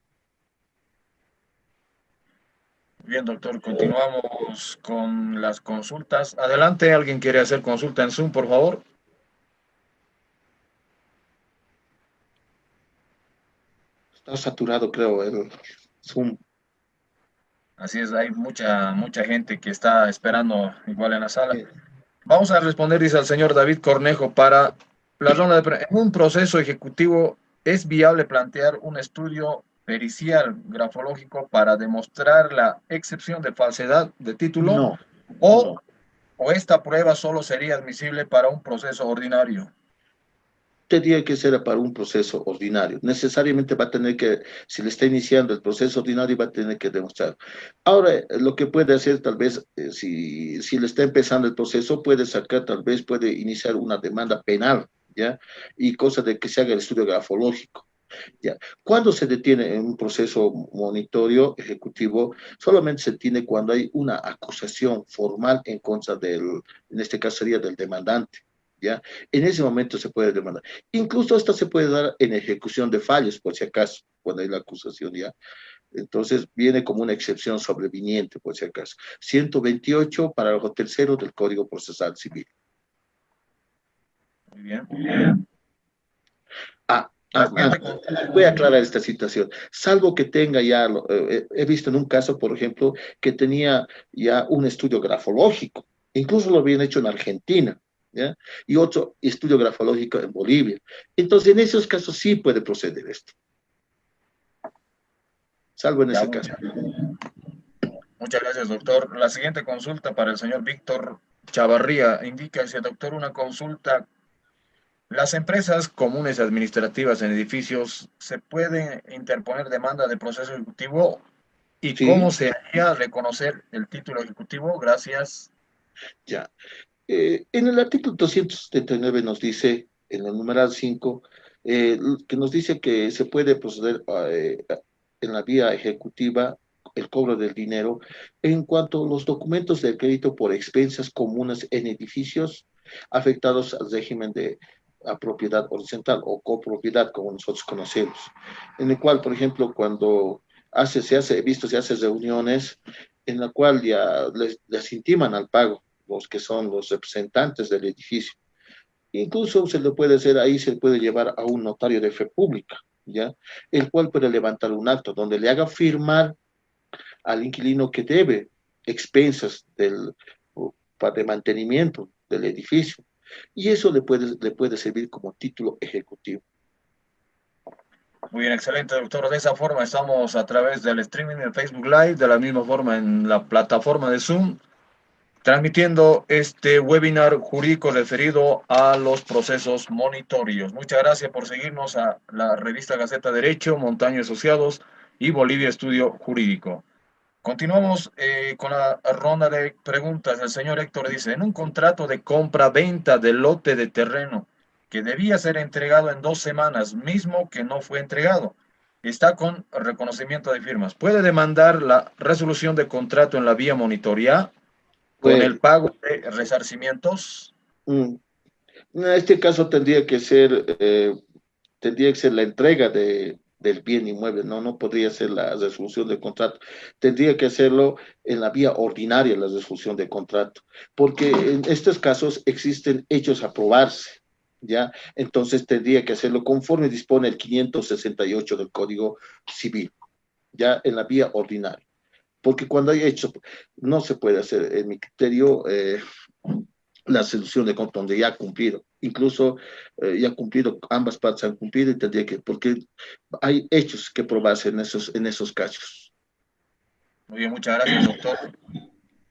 Bien, doctor, continuamos con las consultas. Adelante, ¿alguien quiere hacer consulta en Zoom, por favor? Está saturado, creo, el Zoom. Así es, hay mucha gente que está esperando igual en la sala. Vamos a responder, dice el señor David Cornejo, para la ronda de... En un proceso ejecutivo, ¿es viable plantear un estudio pericial grafológico para demostrar la excepción de falsedad de título? No. ¿O esta prueba solo sería admisible para un proceso ordinario? Tendría que ser para un proceso ordinario. Necesariamente va a tener que, si le está iniciando el proceso ordinario, va a tener que demostrar. Ahora, lo que puede hacer, tal vez, si le está empezando el proceso, puede iniciar una demanda penal, ¿ya? Y cosa de que se haga el estudio grafológico. ¿Ya? Cuando se detiene en un proceso monitorio ejecutivo, solamente se detiene cuando hay una acusación formal en contra en este caso sería del demandante. ¿Ya? En ese momento se puede demandar. Incluso esta se puede dar en ejecución de fallos, por si acaso, cuando hay la acusación ya. Entonces viene como una excepción sobreviniente, por si acaso. 128 para el tercero del Código Procesal Civil. Muy bien, muy bien. Voy a aclarar esta situación. Salvo que tenga ya, he visto en un caso, por ejemplo, que tenía ya un estudio grafológico. Incluso lo habían hecho en Argentina, ¿ya? Y otro estudio grafológico en Bolivia. Entonces, en esos casos sí puede proceder esto. Salvo en ese caso. Muchas gracias, doctor. La siguiente consulta para el señor Víctor Chavarría. Indica, dice, doctor, una consulta. Las empresas comunes administrativas en edificios, ¿se pueden interponer demanda de proceso ejecutivo? ¿Y Sí. cómo se haría reconocer el título ejecutivo? Gracias. Ya. En el artículo 279 nos dice, en el numeral 5, que nos dice que se puede proceder en la vía ejecutiva el cobro del dinero en cuanto a los documentos de crédito por expensas comunes en edificios afectados al régimen de propiedad horizontal o copropiedad, como nosotros conocemos, en el cual, por ejemplo, cuando he visto, se hace reuniones en la cual ya les intiman al pago los que son los representantes del edificio. Incluso se le puede hacer, ahí se puede llevar a un notario de fe pública, ¿ya? El cual puede levantar un acto donde le haga firmar al inquilino que debe expensas de mantenimiento del edificio. Y eso le puede servir como título ejecutivo. Muy bien, excelente, doctor. De esa forma estamos a través del streaming en Facebook Live, de la misma forma en la plataforma de Zoom, transmitiendo este webinar jurídico referido a los procesos monitorios. Muchas gracias por seguirnos a la revista Gaceta Derecho, Montaño Asociados y Bolivia Estudio Jurídico. Continuamos con la ronda de preguntas. El señor Héctor dice, en un contrato de compra-venta del lote de terreno que debía ser entregado en 2 semanas, mismo que no fue entregado, está con reconocimiento de firmas, ¿puede demandar la resolución de contrato en la vía monitoría con el pago de resarcimientos? En este caso tendría que ser la entrega del bien inmueble, no podría ser la resolución del contrato. Tendría que hacerlo en la vía ordinaria, la resolución del contrato, porque en estos casos existen hechos a probarse, ¿ya? Entonces tendría que hacerlo conforme dispone el 568 del Código Civil, ya en la vía ordinaria. Porque cuando hay hechos, no se puede hacer, en mi criterio, la solución de contrato donde ya ha cumplido. Incluso ya ha cumplido, ambas partes han cumplido y tendría que, porque hay hechos que probarse en esos casos. Muy bien, muchas gracias, doctor.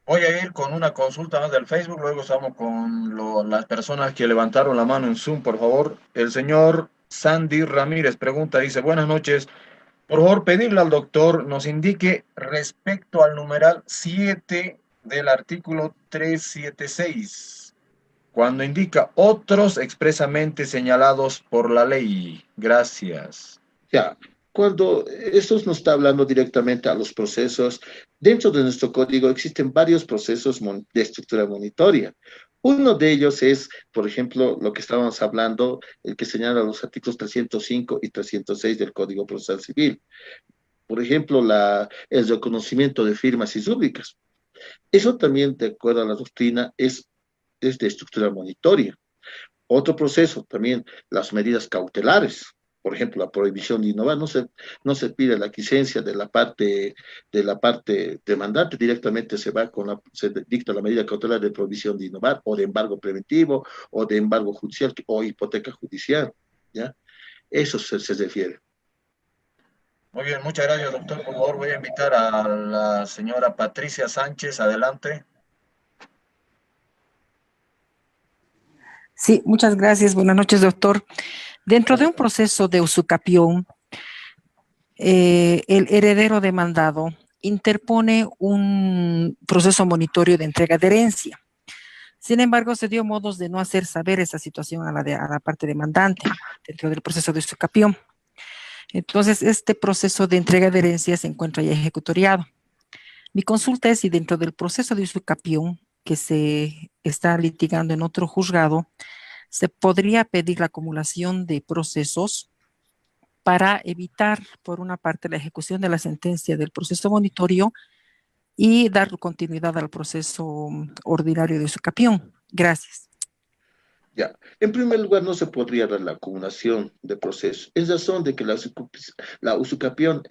Voy a ir con una consulta más del Facebook, luego estamos con las personas que levantaron la mano en Zoom, por favor. El señor Sandy Ramírez pregunta, dice, buenas noches, por favor pedirle al doctor nos indique respecto al numeral 7 del artículo 376, cuando indica otros expresamente señalados por la ley. Gracias. Ya, cuando esto nos está hablando directamente a los procesos, dentro de nuestro código existen varios procesos de estructura monitoria. Uno de ellos es, por ejemplo, lo que estábamos hablando, el que señala los artículos 305 y 306 del Código Procesal Civil. Por ejemplo, el reconocimiento de firmas y rúbricas. Eso también, de acuerdo a la doctrina, es de estructura monitoria. Otro proceso también, las medidas cautelares. Por ejemplo, la prohibición de innovar, no se pide la quiescencia de la parte demandante, directamente se dicta la medida cautelar de prohibición de innovar, o de embargo preventivo, o de embargo judicial, o hipoteca judicial, ¿ya? Eso se refiere. Muy bien, muchas gracias, doctor. Por favor, voy a invitar a la señora Patricia Sánchez, adelante. Sí, muchas gracias. Buenas noches, doctor. Dentro de un proceso de usucapión, el heredero demandado interpone un proceso monitorio de entrega de herencia. Sin embargo, se dio modos de no hacer saber esa situación a la parte demandante dentro del proceso de usucapión. Entonces, este proceso de entrega de herencia se encuentra ya ejecutoriado. Mi consulta es si dentro del proceso de usucapión que se está litigando en otro juzgado, se podría pedir la acumulación de procesos para evitar, por una parte, la ejecución de la sentencia del proceso monitorio y dar continuidad al proceso ordinario de usucapión. Gracias. Ya, en primer lugar, no se podría dar la acumulación de procesos. Es razón de que la usucapión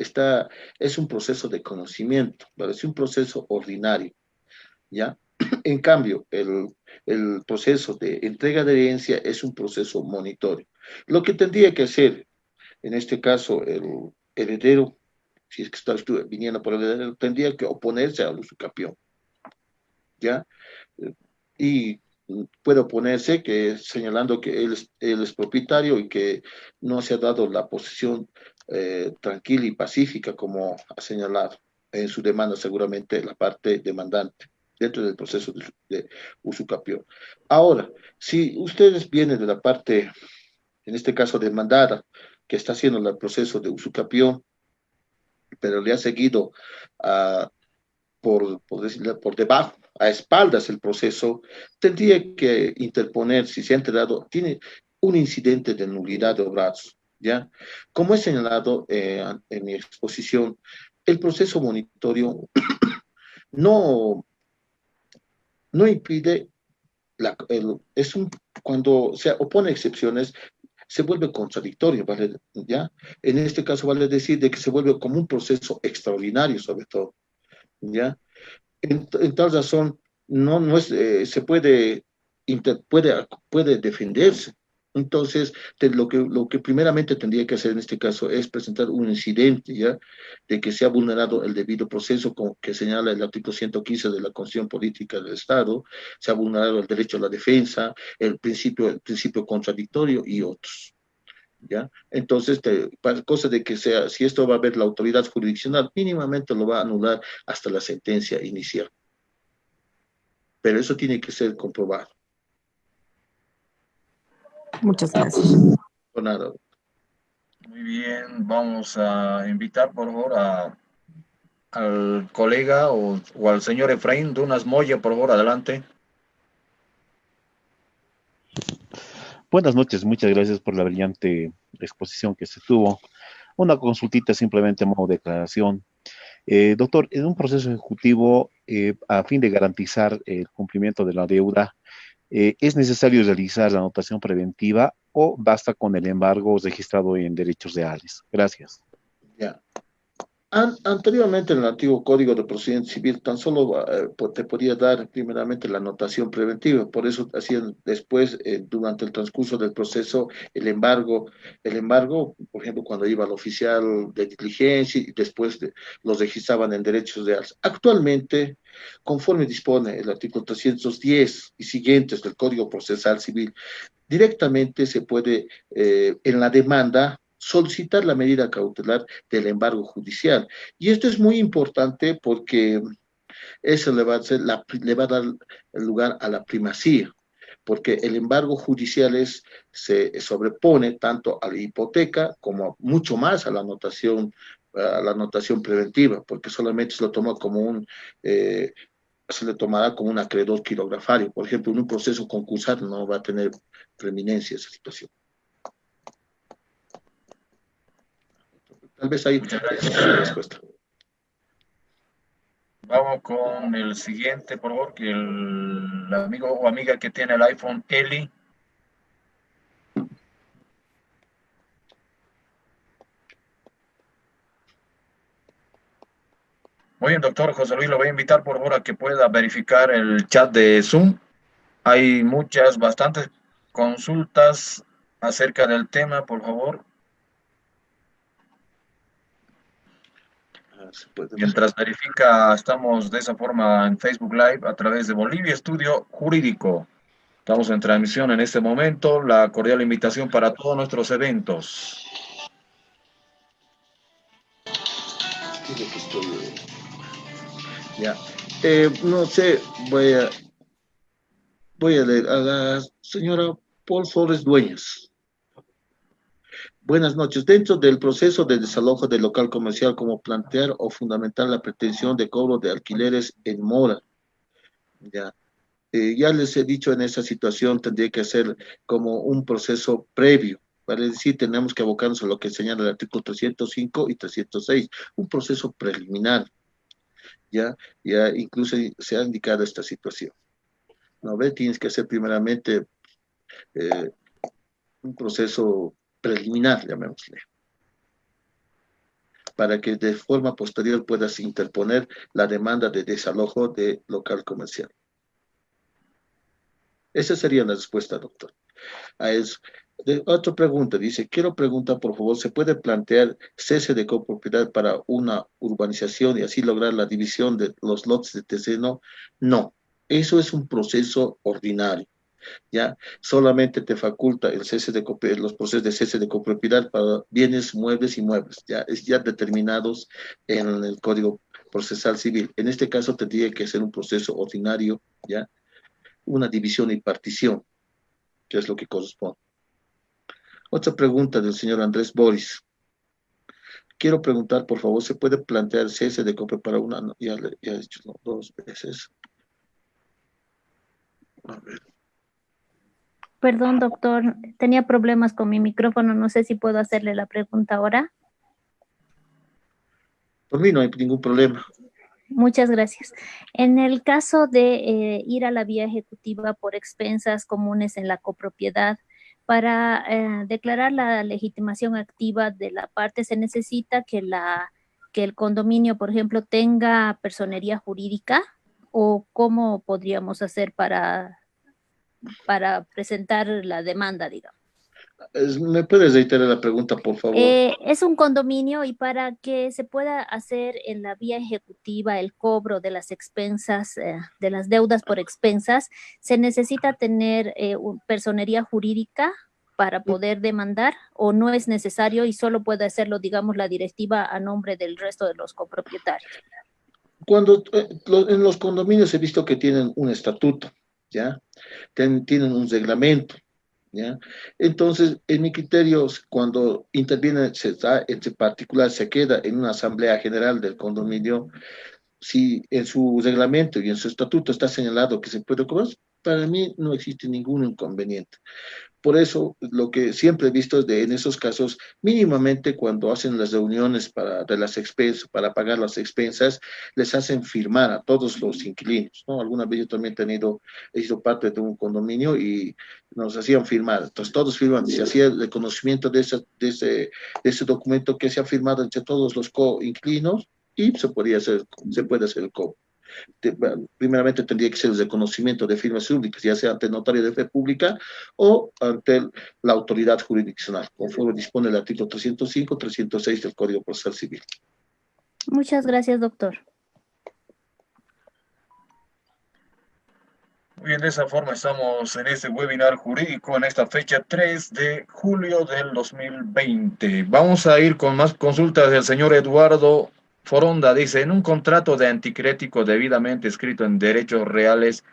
es un proceso de conocimiento, ¿vale? Es un proceso ordinario, ¿ya? En cambio, el proceso de entrega de herencia es un proceso monitorio. Lo que tendría que hacer, en este caso, el heredero, si es que está viniendo por el heredero, tendría que oponerse al usucapión, ¿ya? Y puede oponerse señalando que él es propietario y que no se ha dado la posesión tranquila y pacífica como ha señalado en su demanda seguramente la parte demandante dentro del proceso de usucapión. Ahora, si ustedes vienen de la parte, en este caso demandada, que está haciendo el proceso de usucapión, pero le ha seguido por debajo, a espaldas el proceso, tendría que interponer, si se ha enterado, tiene un incidente de nulidad de obrazos, ¿ya? Como he señalado en mi exposición, el proceso monitorio no, no impide, cuando se opone excepciones, se vuelve contradictorio, ¿vale? ¿Ya? En este caso vale decir de que se vuelve como un proceso extraordinario, sobre todo, ¿ya? En tal razón, no es, se puede defenderse. Entonces, lo que primeramente tendría que hacer en este caso es presentar un incidente, ¿ya? De que se ha vulnerado el debido proceso, como que señala el artículo 115 de la Constitución Política del Estado, se ha vulnerado el derecho a la defensa, el principio contradictorio y otros. ¿Ya? Entonces, para cosa de que sea, si esto va a ver la autoridad jurisdiccional, mínimamente lo va a anular hasta la sentencia inicial. Pero eso tiene que ser comprobado. Muchas gracias. Por nada. Muy bien, vamos a invitar por favor al colega o al señor Efraín Dunas Moya, por favor, adelante. Buenas noches, muchas gracias por la brillante exposición que se tuvo. Una consultita simplemente a modo de declaración. Doctor, en un proceso ejecutivo, a fin de garantizar el cumplimiento de la deuda, ¿es necesario realizar la anotación preventiva o basta con el embargo registrado en derechos reales? Gracias. Ya. Anteriormente en el antiguo Código de Procedimiento Civil tan solo te podía dar primeramente la anotación preventiva, por eso hacían después, durante el transcurso del proceso, el embargo, por ejemplo, cuando iba al oficial de diligencia y después los registraban en derechos reales. Actualmente, conforme dispone el artículo 310 y siguientes del Código Procesal Civil, directamente se puede, en la demanda, solicitar la medida cautelar del embargo judicial. Y esto es muy importante porque eso le va a dar lugar a la primacía, porque el embargo judicial se sobrepone tanto a la hipoteca como mucho más a la anotación preventiva, porque solamente se lo toma como se le tomará como un acreedor quirografario. Por ejemplo, en un proceso concursal no va a tener preeminencia esa situación. Tal vez ahí es la respuesta. Vamos con el siguiente, por favor, que el amigo o amiga que tiene el iPhone, Eli. Muy bien, doctor José Luis, lo voy a invitar, por favor, a que pueda verificar el chat de Zoom. Hay bastantes consultas acerca del tema, por favor. Mientras verifica, estamos de esa forma en Facebook Live a través de Bolivia Estudio Jurídico. Estamos en transmisión en este momento. La cordial invitación para todos nuestros eventos. Ya. No sé, voy a leer a la señora Paul Flores Dueñas. Buenas noches. Dentro del proceso de desalojo del local comercial, ¿cómo plantear o fundamentar la pretensión de cobro de alquileres en mora? Ya. Ya les he dicho, en esa situación tendría que ser como un proceso previo, vale decir, tenemos que abocarnos a lo que señala el artículo 305 y 306, un proceso preliminar, ya incluso se ha indicado esta situación. ¿No ve? Tienes que hacer primeramente eh, un proceso preliminar, llamémosle, para que de forma posterior puedas interponer la demanda de desalojo de local comercial. Esa sería la respuesta, doctor. A eso. Otra pregunta, dice, quiero preguntar, por favor, ¿se puede plantear cese de copropiedad para una urbanización y así lograr la división de los lotes de terreno? No, eso es un proceso ordinario, ¿ya? Solamente te faculta el cese de los procesos de cese de copropiedad para bienes muebles y inmuebles, ya determinados en el Código Procesal Civil. En este caso tendría que ser un proceso ordinario, ¿ya? Una división y partición, que es lo que corresponde. Otra pregunta del señor Andrés Boris. Quiero preguntar, por favor, ¿se puede plantear cese de compra para una? No, ya he dicho, no, 2 veces. A ver. Perdón, doctor, tenía problemas con mi micrófono, no sé si puedo hacerle la pregunta ahora. Por mí no hay ningún problema. Muchas gracias. En el caso de ir a la vía ejecutiva por expensas comunes en la copropiedad, para declarar la legitimación activa de la parte se necesita que el condominio, por ejemplo, tenga personería jurídica, o cómo podríamos hacer para presentar la demanda, digamos. ¿Me puedes reiterar la pregunta, por favor? Es un condominio y para que se pueda hacer en la vía ejecutiva el cobro de las expensas, de las deudas por expensas, se necesita tener personería jurídica para poder demandar, o no es necesario y solo puede hacerlo, digamos, la directiva a nombre del resto de los copropietarios. Cuando en los condominios he visto que tienen un estatuto, ¿ya? Tienen un reglamento, ¿ya? Entonces, en mi criterio, cuando interviene, se da entre particular, se queda en una asamblea general del condominio, si en su reglamento y en su estatuto está señalado que se puede cobrar, para mí no existe ningún inconveniente. Por eso, lo que siempre he visto es en esos casos, mínimamente cuando hacen las reuniones de las expensas, para pagar las expensas, les hacen firmar a todos los inquilinos, ¿no? Alguna vez yo también he sido parte de un condominio y nos hacían firmar. Entonces, todos firman, se hacía el reconocimiento de ese documento que se ha firmado entre todos los inquilinos y se puede hacer el cobro. Primeramente tendría que ser el reconocimiento de firmas públicas, ya sea ante el notario de fe pública o ante la autoridad jurisdiccional, conforme dispone el artículo 305, 306 del Código Procesal Civil. Muchas gracias, doctor. Muy bien, de esa forma estamos en este webinar jurídico en esta fecha 3 de julio del 2020. Vamos a ir con más consultas del señor Eduardo Foronda. Dice, en un contrato de anticrético debidamente escrito en derechos reales,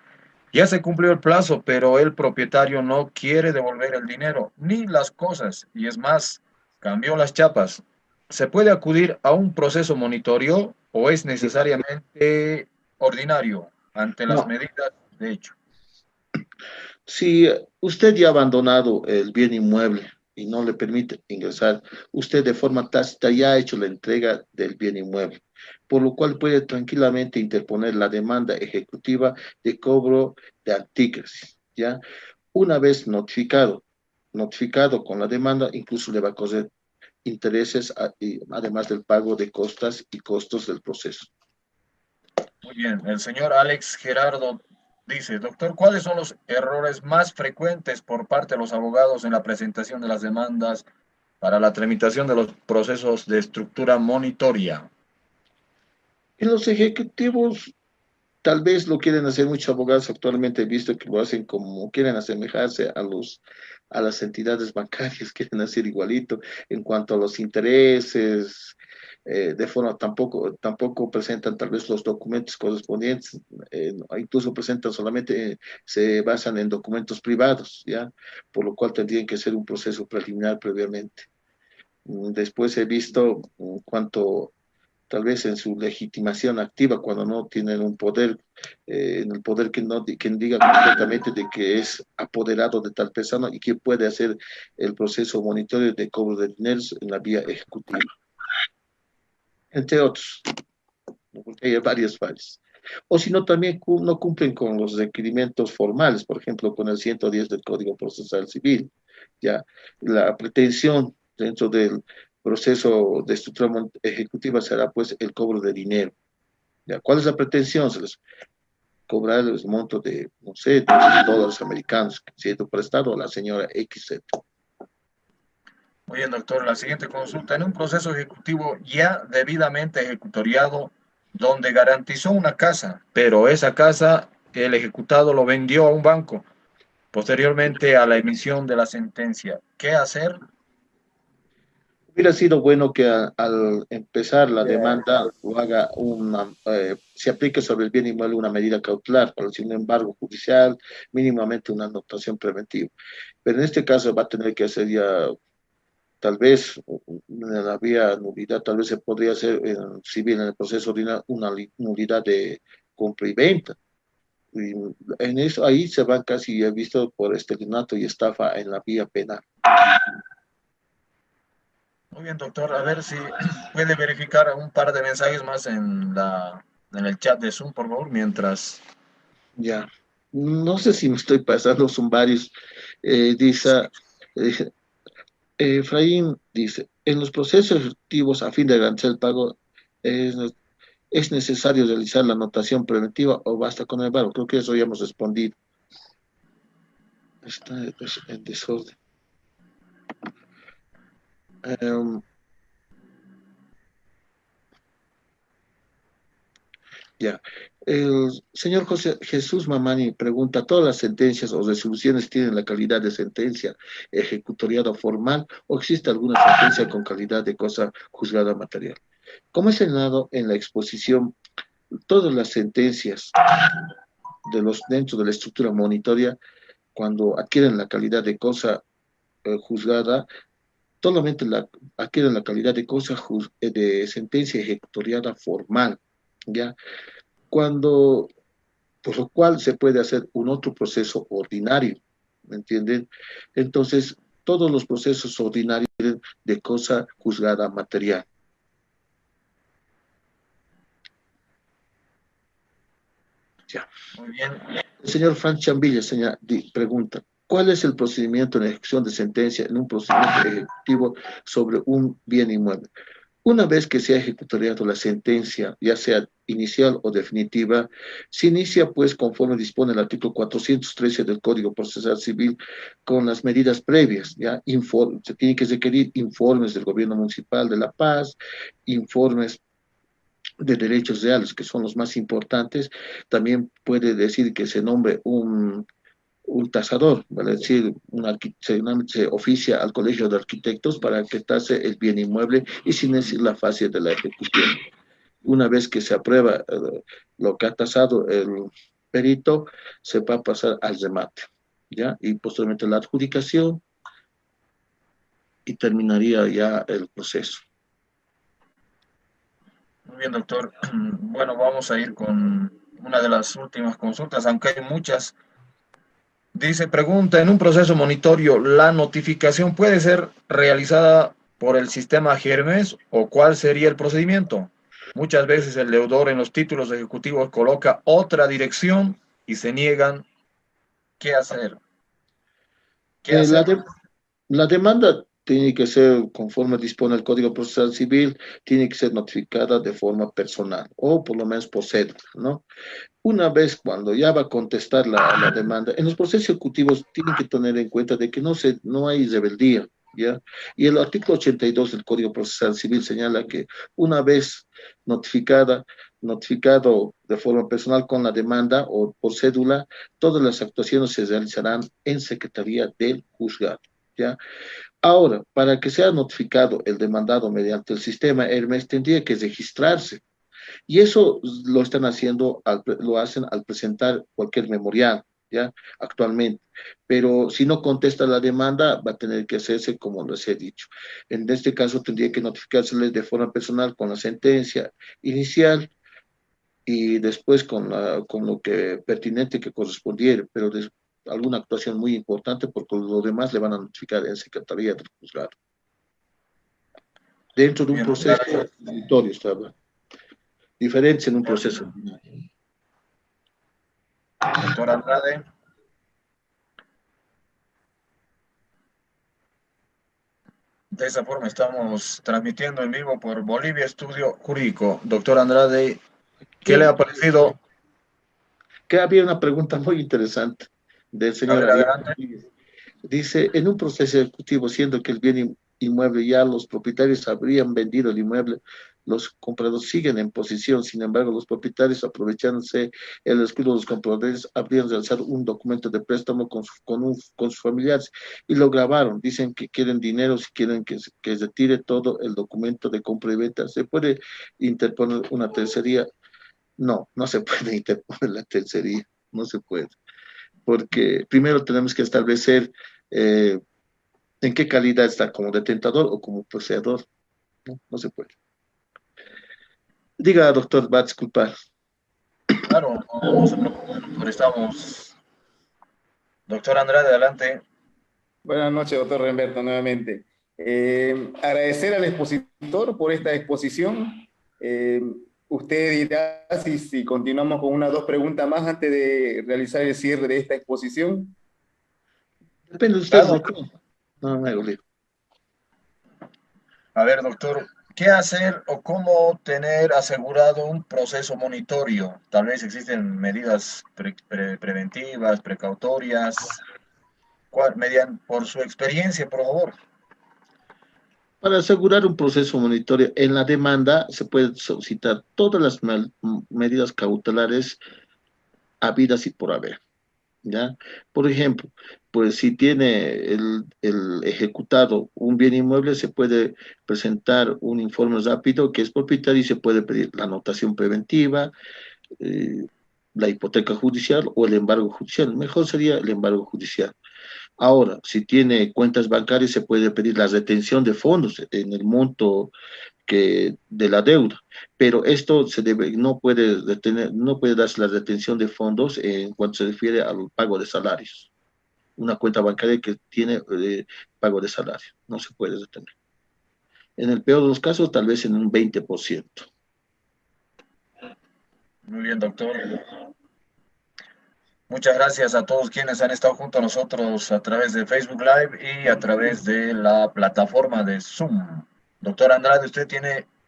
ya se cumplió el plazo, pero el propietario no quiere devolver el dinero ni las cosas, y es más, cambió las chapas. ¿Se puede acudir a un proceso monitoreo o es necesariamente ordinario ante las medidas de hecho? Si usted ya ha abandonado el bien inmueble y no le permite ingresar, usted de forma tácita ya ha hecho la entrega del bien inmueble, por lo cual puede tranquilamente interponer la demanda ejecutiva de cobro de antícrasis, ¿ya? Una vez notificado con la demanda, incluso le va a correr intereses, además del pago de costas y costos del proceso. Muy bien, el señor Alex Gerardo dice, doctor, ¿cuáles son los errores más frecuentes por parte de los abogados en la presentación de las demandas para la tramitación de los procesos de estructura monitoria? En los ejecutivos, tal vez lo quieren hacer muchos abogados actualmente, he visto que lo hacen como quieren asemejarse a las entidades bancarias, quieren hacer igualito en cuanto a los intereses, de forma tampoco presentan tal vez los documentos correspondientes, incluso presentan solamente, se basan en documentos privados, ¿ya? Por lo cual tendrían que ser un proceso preliminar previamente. Después he visto cuánto, tal vez en su legitimación activa, cuando no tienen un poder, en el poder que no que diga completamente de que es apoderado de tal persona y que puede hacer el proceso monitorio de cobro de dinero en la vía ejecutiva, entre otros, ¿no? Porque hay varios fallos. O si no, también no cumplen con los requerimientos formales, por ejemplo, con el 110 del Código Procesal Civil. Ya, la pretensión dentro del proceso de estructura ejecutiva será pues el cobro de dinero. ¿Ya? ¿Cuál es la pretensión? Se les cobrar el monto de, no sé, $200 americanos, siendo prestado a la señora XZ. Muy bien, doctor. La siguiente consulta. En un proceso ejecutivo ya debidamente ejecutoriado, donde garantizó una casa, pero esa casa el ejecutado lo vendió a un banco posteriormente a la emisión de la sentencia, ¿qué hacer? Hubiera sido bueno que al empezar la demanda lo haga se aplique sobre el bien inmueble una medida cautelar, para sin embargo judicial, mínimamente una anotación preventiva. Pero en este caso va a tener que hacer ya, tal vez, en la vía nulidad, tal vez se podría hacer en civil, en el proceso ordinario, una nulidad de compra y venta. Y en eso, ahí se van casi, he visto, por estelionato y estafa en la vía penal. Muy bien, doctor. A ver si puede verificar un par de mensajes más en el chat de Zoom, por favor, mientras... Ya. No sé si me estoy pasando, son varios. Dice, eh, Efraín dice, en los procesos ejecutivos a fin de garantizar el pago, es, ¿es necesario realizar la anotación preventiva o basta con el pago? Creo que eso ya hemos respondido. Está en desorden. Ya. El señor José Jesús Mamani pregunta, ¿todas las sentencias o resoluciones tienen la calidad de sentencia ejecutoriada formal o existe alguna sentencia con calidad de cosa juzgada material? Como he señalado en la exposición, todas las sentencias dentro de la estructura monitoria, cuando adquieren la calidad de cosa juzgada, solamente adquieren la calidad de cosa de sentencia ejecutoriada formal, ¿ya? Cuando, por lo cual se puede hacer un otro proceso ordinario, ¿me entienden? Entonces, todos los procesos ordinarios de cosa juzgada material. Ya. Muy bien. El señor Frank Chambilla pregunta, ¿cuál es el procedimiento en ejecución de sentencia en un procedimiento ejecutivo sobre un bien inmueble? Una vez que se ha ejecutoriado la sentencia, ya sea inicial o definitiva, se inicia pues conforme dispone el artículo 413 del Código Procesal Civil con las medidas previas, ¿ya? Se tiene que requerir informes del Gobierno Municipal de La Paz, informes de derechos reales, que son los más importantes. También puede decir que se nombre un tasador, vale decir, se oficia al Colegio de Arquitectos para que tase el bien inmueble y sin decir la fase de la ejecución. Una vez que se aprueba lo que ha tasado el perito, se va a pasar al remate, ¿ya? Y posteriormente la adjudicación y terminaría ya el proceso. Muy bien, doctor. Bueno, vamos a ir con una de las últimas consultas, aunque hay muchas. Dice, pregunta, en un proceso monitorio, ¿la notificación puede ser realizada por el sistema GERMES o cuál sería el procedimiento? Muchas veces el deudor en los títulos ejecutivos coloca otra dirección y se niegan. ¿Qué hacer? ¿Qué hacer? La demanda tiene que ser, conforme dispone el Código Procesal Civil, tiene que ser notificada de forma personal o por lo menos por cédula, ¿no? Una vez cuando ya va a contestar la demanda, en los procesos ejecutivos tienen que tener en cuenta de que no hay rebeldía, ¿ya? Y el artículo 82 del Código Procesal Civil señala que una vez notificado de forma personal con la demanda o por cédula, todas las actuaciones se realizarán en Secretaría del Juzgado, ¿ya? Ahora, para que sea notificado el demandado mediante el sistema Hermes, tendría que registrarse. Y eso lo están haciendo, lo hacen al presentar cualquier memorial, ¿ya? Actualmente. Pero si no contesta la demanda, va a tener que hacerse como les he dicho. En este caso, tendría que notificárseles de forma personal con la sentencia inicial y después con lo que pertinente que correspondiera, pero alguna actuación muy importante, porque lo demás le van a notificar en Secretaría del Juzgado. Dentro de un Bien, proceso expositorio, estaba diferente en un proceso. doctor Andrade. De esa forma estamos transmitiendo en vivo por Bolivia Estudio Jurídico. Doctor Andrade, ¿qué le ha parecido? Que había una pregunta muy interesante del A señor ver, Ariel. adelante. Dice, en un proceso ejecutivo, siendo que el bien inmueble ya los propietarios habrían vendido el inmueble, los compradores siguen en posición, sin embargo, los propietarios, aprovechándose el escudo de los compradores, habrían realizado un documento de préstamo con sus familiares y lo grabaron. Dicen que quieren dinero, si quieren que retire todo el documento de compra y venta. ¿Se puede interponer una tercería? No, no se puede interponer la tercería, no se puede, porque primero tenemos que establecer en qué calidad está, como detentador o como poseedor. No, no se puede. Diga, doctor, va a disculpar. Claro, no se preocupe, doctor, estamos. Doctor Andrade, adelante. Buenas noches, doctor Remberto, nuevamente. Agradecer al expositor por esta exposición. Usted dirá si continuamos con una o dos preguntas más antes de realizar el cierre de esta exposición. Depende de ustedes. Claro. No, me hago lío. A ver, doctor, ¿qué hacer o cómo tener asegurado un proceso monitorio? Tal vez existen medidas preventivas, precautorias. Por su experiencia, por favor. Para asegurar un proceso monitorio en la demanda, se puede solicitar todas las medidas cautelares habidas y por haber. ¿Ya? Por ejemplo, pues si tiene el ejecutado un bien inmueble, se puede presentar un informe rápido que es propietario y se puede pedir la anotación preventiva, eh, la hipoteca judicial o el embargo judicial. Mejor sería el embargo judicial. Ahora, si tiene cuentas bancarias, se puede pedir la retención de fondos en el monto de la deuda, pero esto no puede no puede darse la retención de fondos en cuanto se refiere al pago de salarios. Una cuenta bancaria que tiene pago de salario, no se puede retener. En el peor de los casos, tal vez en un 20%. Muy bien, doctor. Muchas gracias a todos quienes han estado junto a nosotros a través de Facebook Live y a través de la plataforma de Zoom. Doctor Andrade,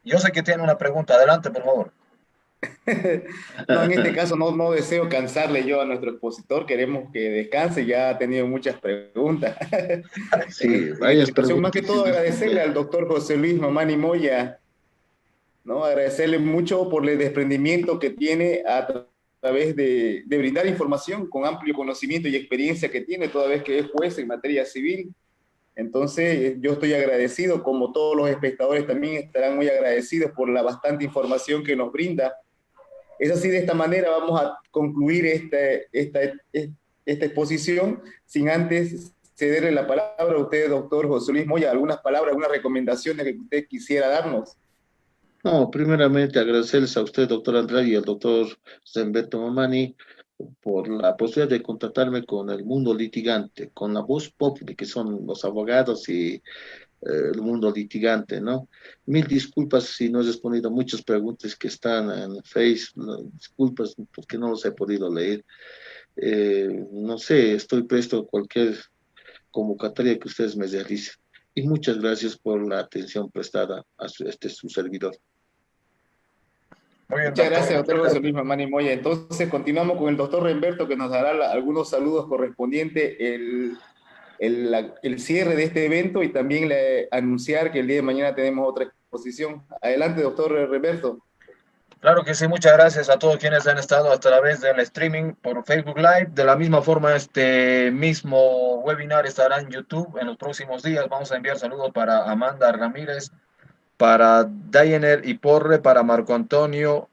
yo sé que tiene una pregunta. Adelante, por favor. No, en este caso no deseo cansarle yo a nuestro expositor, queremos que descanse, ya ha tenido muchas preguntas. Sí, varias preguntas. Más que todo agradecerle al doctor José Luis Mamani Moya, ¿no? Agradecerle mucho por el desprendimiento que tiene a través de brindar información con amplio conocimiento y experiencia que tiene, toda vez que es juez en materia civil. Entonces, yo estoy agradecido, como todos los espectadores también estarán muy agradecidos por la bastante información que nos brinda. Es así, de esta manera vamos a concluir esta exposición, sin antes cederle la palabra a usted, doctor José Luis Moya, algunas palabras, algunas recomendaciones que usted quisiera darnos. No, primeramente agradecerles a usted, doctor Andrade, y al doctor Zembeto Mamani por la posibilidad de contactarme con el mundo litigante, con la voz popular, que son los abogados y el mundo litigante, ¿no? Mil disculpas si no he respondido muchas preguntas que están en Facebook, disculpas porque no los he podido leer. No sé, estoy presto a cualquier convocatoria que ustedes me realicen. Y muchas gracias por la atención prestada a su servidor. Muy bien, muchas gracias, doctor José Luis Mamani Moya. Entonces, continuamos con el doctor Remberto, que nos dará algunos saludos correspondientes el cierre de este evento y también anunciar que el día de mañana tenemos otra exposición. Adelante, doctor Remberto. Claro que sí, muchas gracias a todos quienes han estado a través del streaming por Facebook Live. De la misma forma, este mismo webinar estará en YouTube en los próximos días. Vamos a enviar saludos para Amanda Ramírez, para Dayener y Porre, para Marco Antonio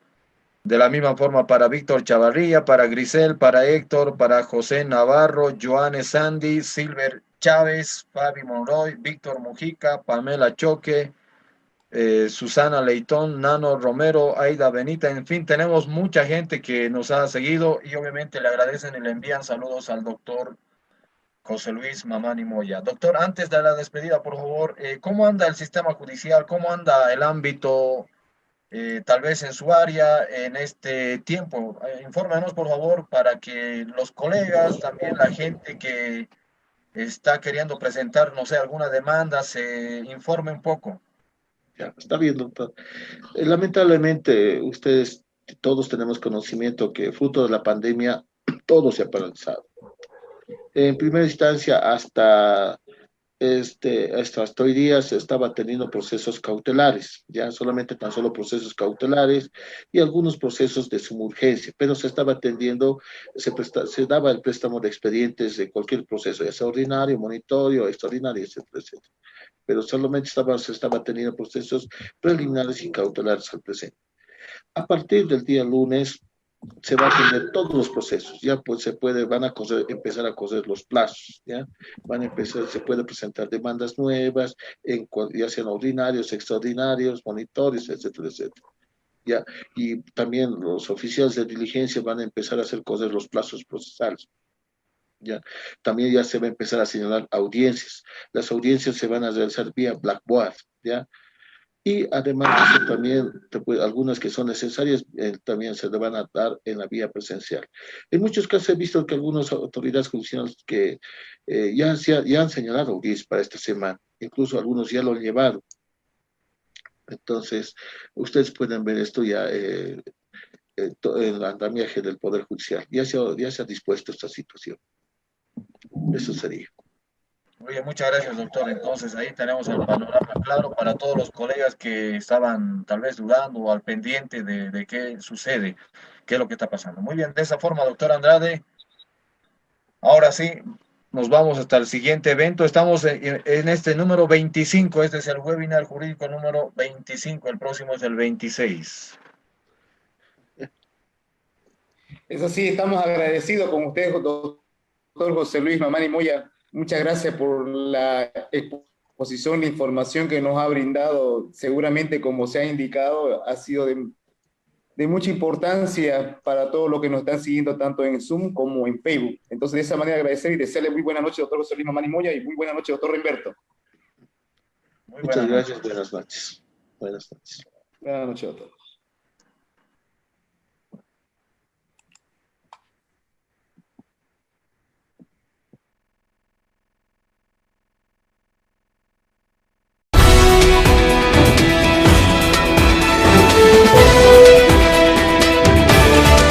De la misma forma para Víctor Chavarría, para Grisel, para Héctor, para José Navarro, Joanne Sandy, Silver Chávez, Fabi Monroy, Víctor Mujica, Pamela Choque, Susana Leitón, Nano Romero, Aida Benita, en fin, tenemos mucha gente que nos ha seguido y obviamente le agradecen y le envían saludos al doctor José Luis Mamani Moya. Doctor, antes de la despedida, por favor, ¿cómo anda el sistema judicial? ¿Cómo anda el ámbito, tal vez en su área, en este tiempo? Infórmenos, por favor, para que los colegas, también la gente que está queriendo presentar, no sé, alguna demanda, se informe un poco. Ya, está bien, doctor. Lamentablemente, ustedes todos tenemos conocimiento que fruto de la pandemia todo se ha paralizado. En primera instancia, hasta hoy día se estaba teniendo procesos cautelares, ya solamente tan solo procesos cautelares y algunos procesos de suma urgencia, pero se estaba atendiendo, se daba el préstamo de expedientes de cualquier proceso, ya sea ordinario, monitorio, extraordinario, etcétera, etcétera. Pero solamente se estaba teniendo procesos preliminares y cautelares al presente. A partir del día lunes se va a tener todos los procesos, ya pues empezar a correr los plazos, ya se puede presentar demandas nuevas, ya sean ordinarios, extraordinarios, monitorios, etcétera, etcétera. Ya, y también los oficiales de diligencia van a empezar a hacer correr los plazos procesales. Ya, también ya se va a empezar a señalar audiencias. Las audiencias se van a realizar vía Blackboard, ¿ya? Y además de eso también, algunas que son necesarias, también se le van a dar en la vía presencial. En muchos casos he visto que algunas autoridades judiciales que ya han señalado audiencias para esta semana, incluso algunos ya lo han llevado. Entonces, ustedes pueden ver esto ya en el andamiaje del Poder Judicial. Ya se ha dispuesto esta situación. Eso sería. Muy bien, muchas gracias, doctor. Entonces, ahí tenemos el panorama claro para todos los colegas que estaban tal vez dudando o al pendiente de qué sucede, qué es lo que está pasando. Muy bien, de esa forma, doctor Andrade, ahora sí, nos vamos hasta el siguiente evento. Estamos en este número 25, este es el webinar jurídico número 25, el próximo es el 26. Es así, estamos agradecidos con usted, doctor José Luis Mamani Moya. Muchas gracias por la exposición, la información que nos ha brindado. Seguramente, como se ha indicado, ha sido de mucha importancia para todos los que nos están siguiendo tanto en Zoom como en Facebook. Entonces, de esa manera agradecer y desearle muy buena noche, doctor José Luis Mamani Moya, y muy buena noche, doctor Humberto. Muchas gracias, buenas noches. Buenas noches. Buenas noches, doctor.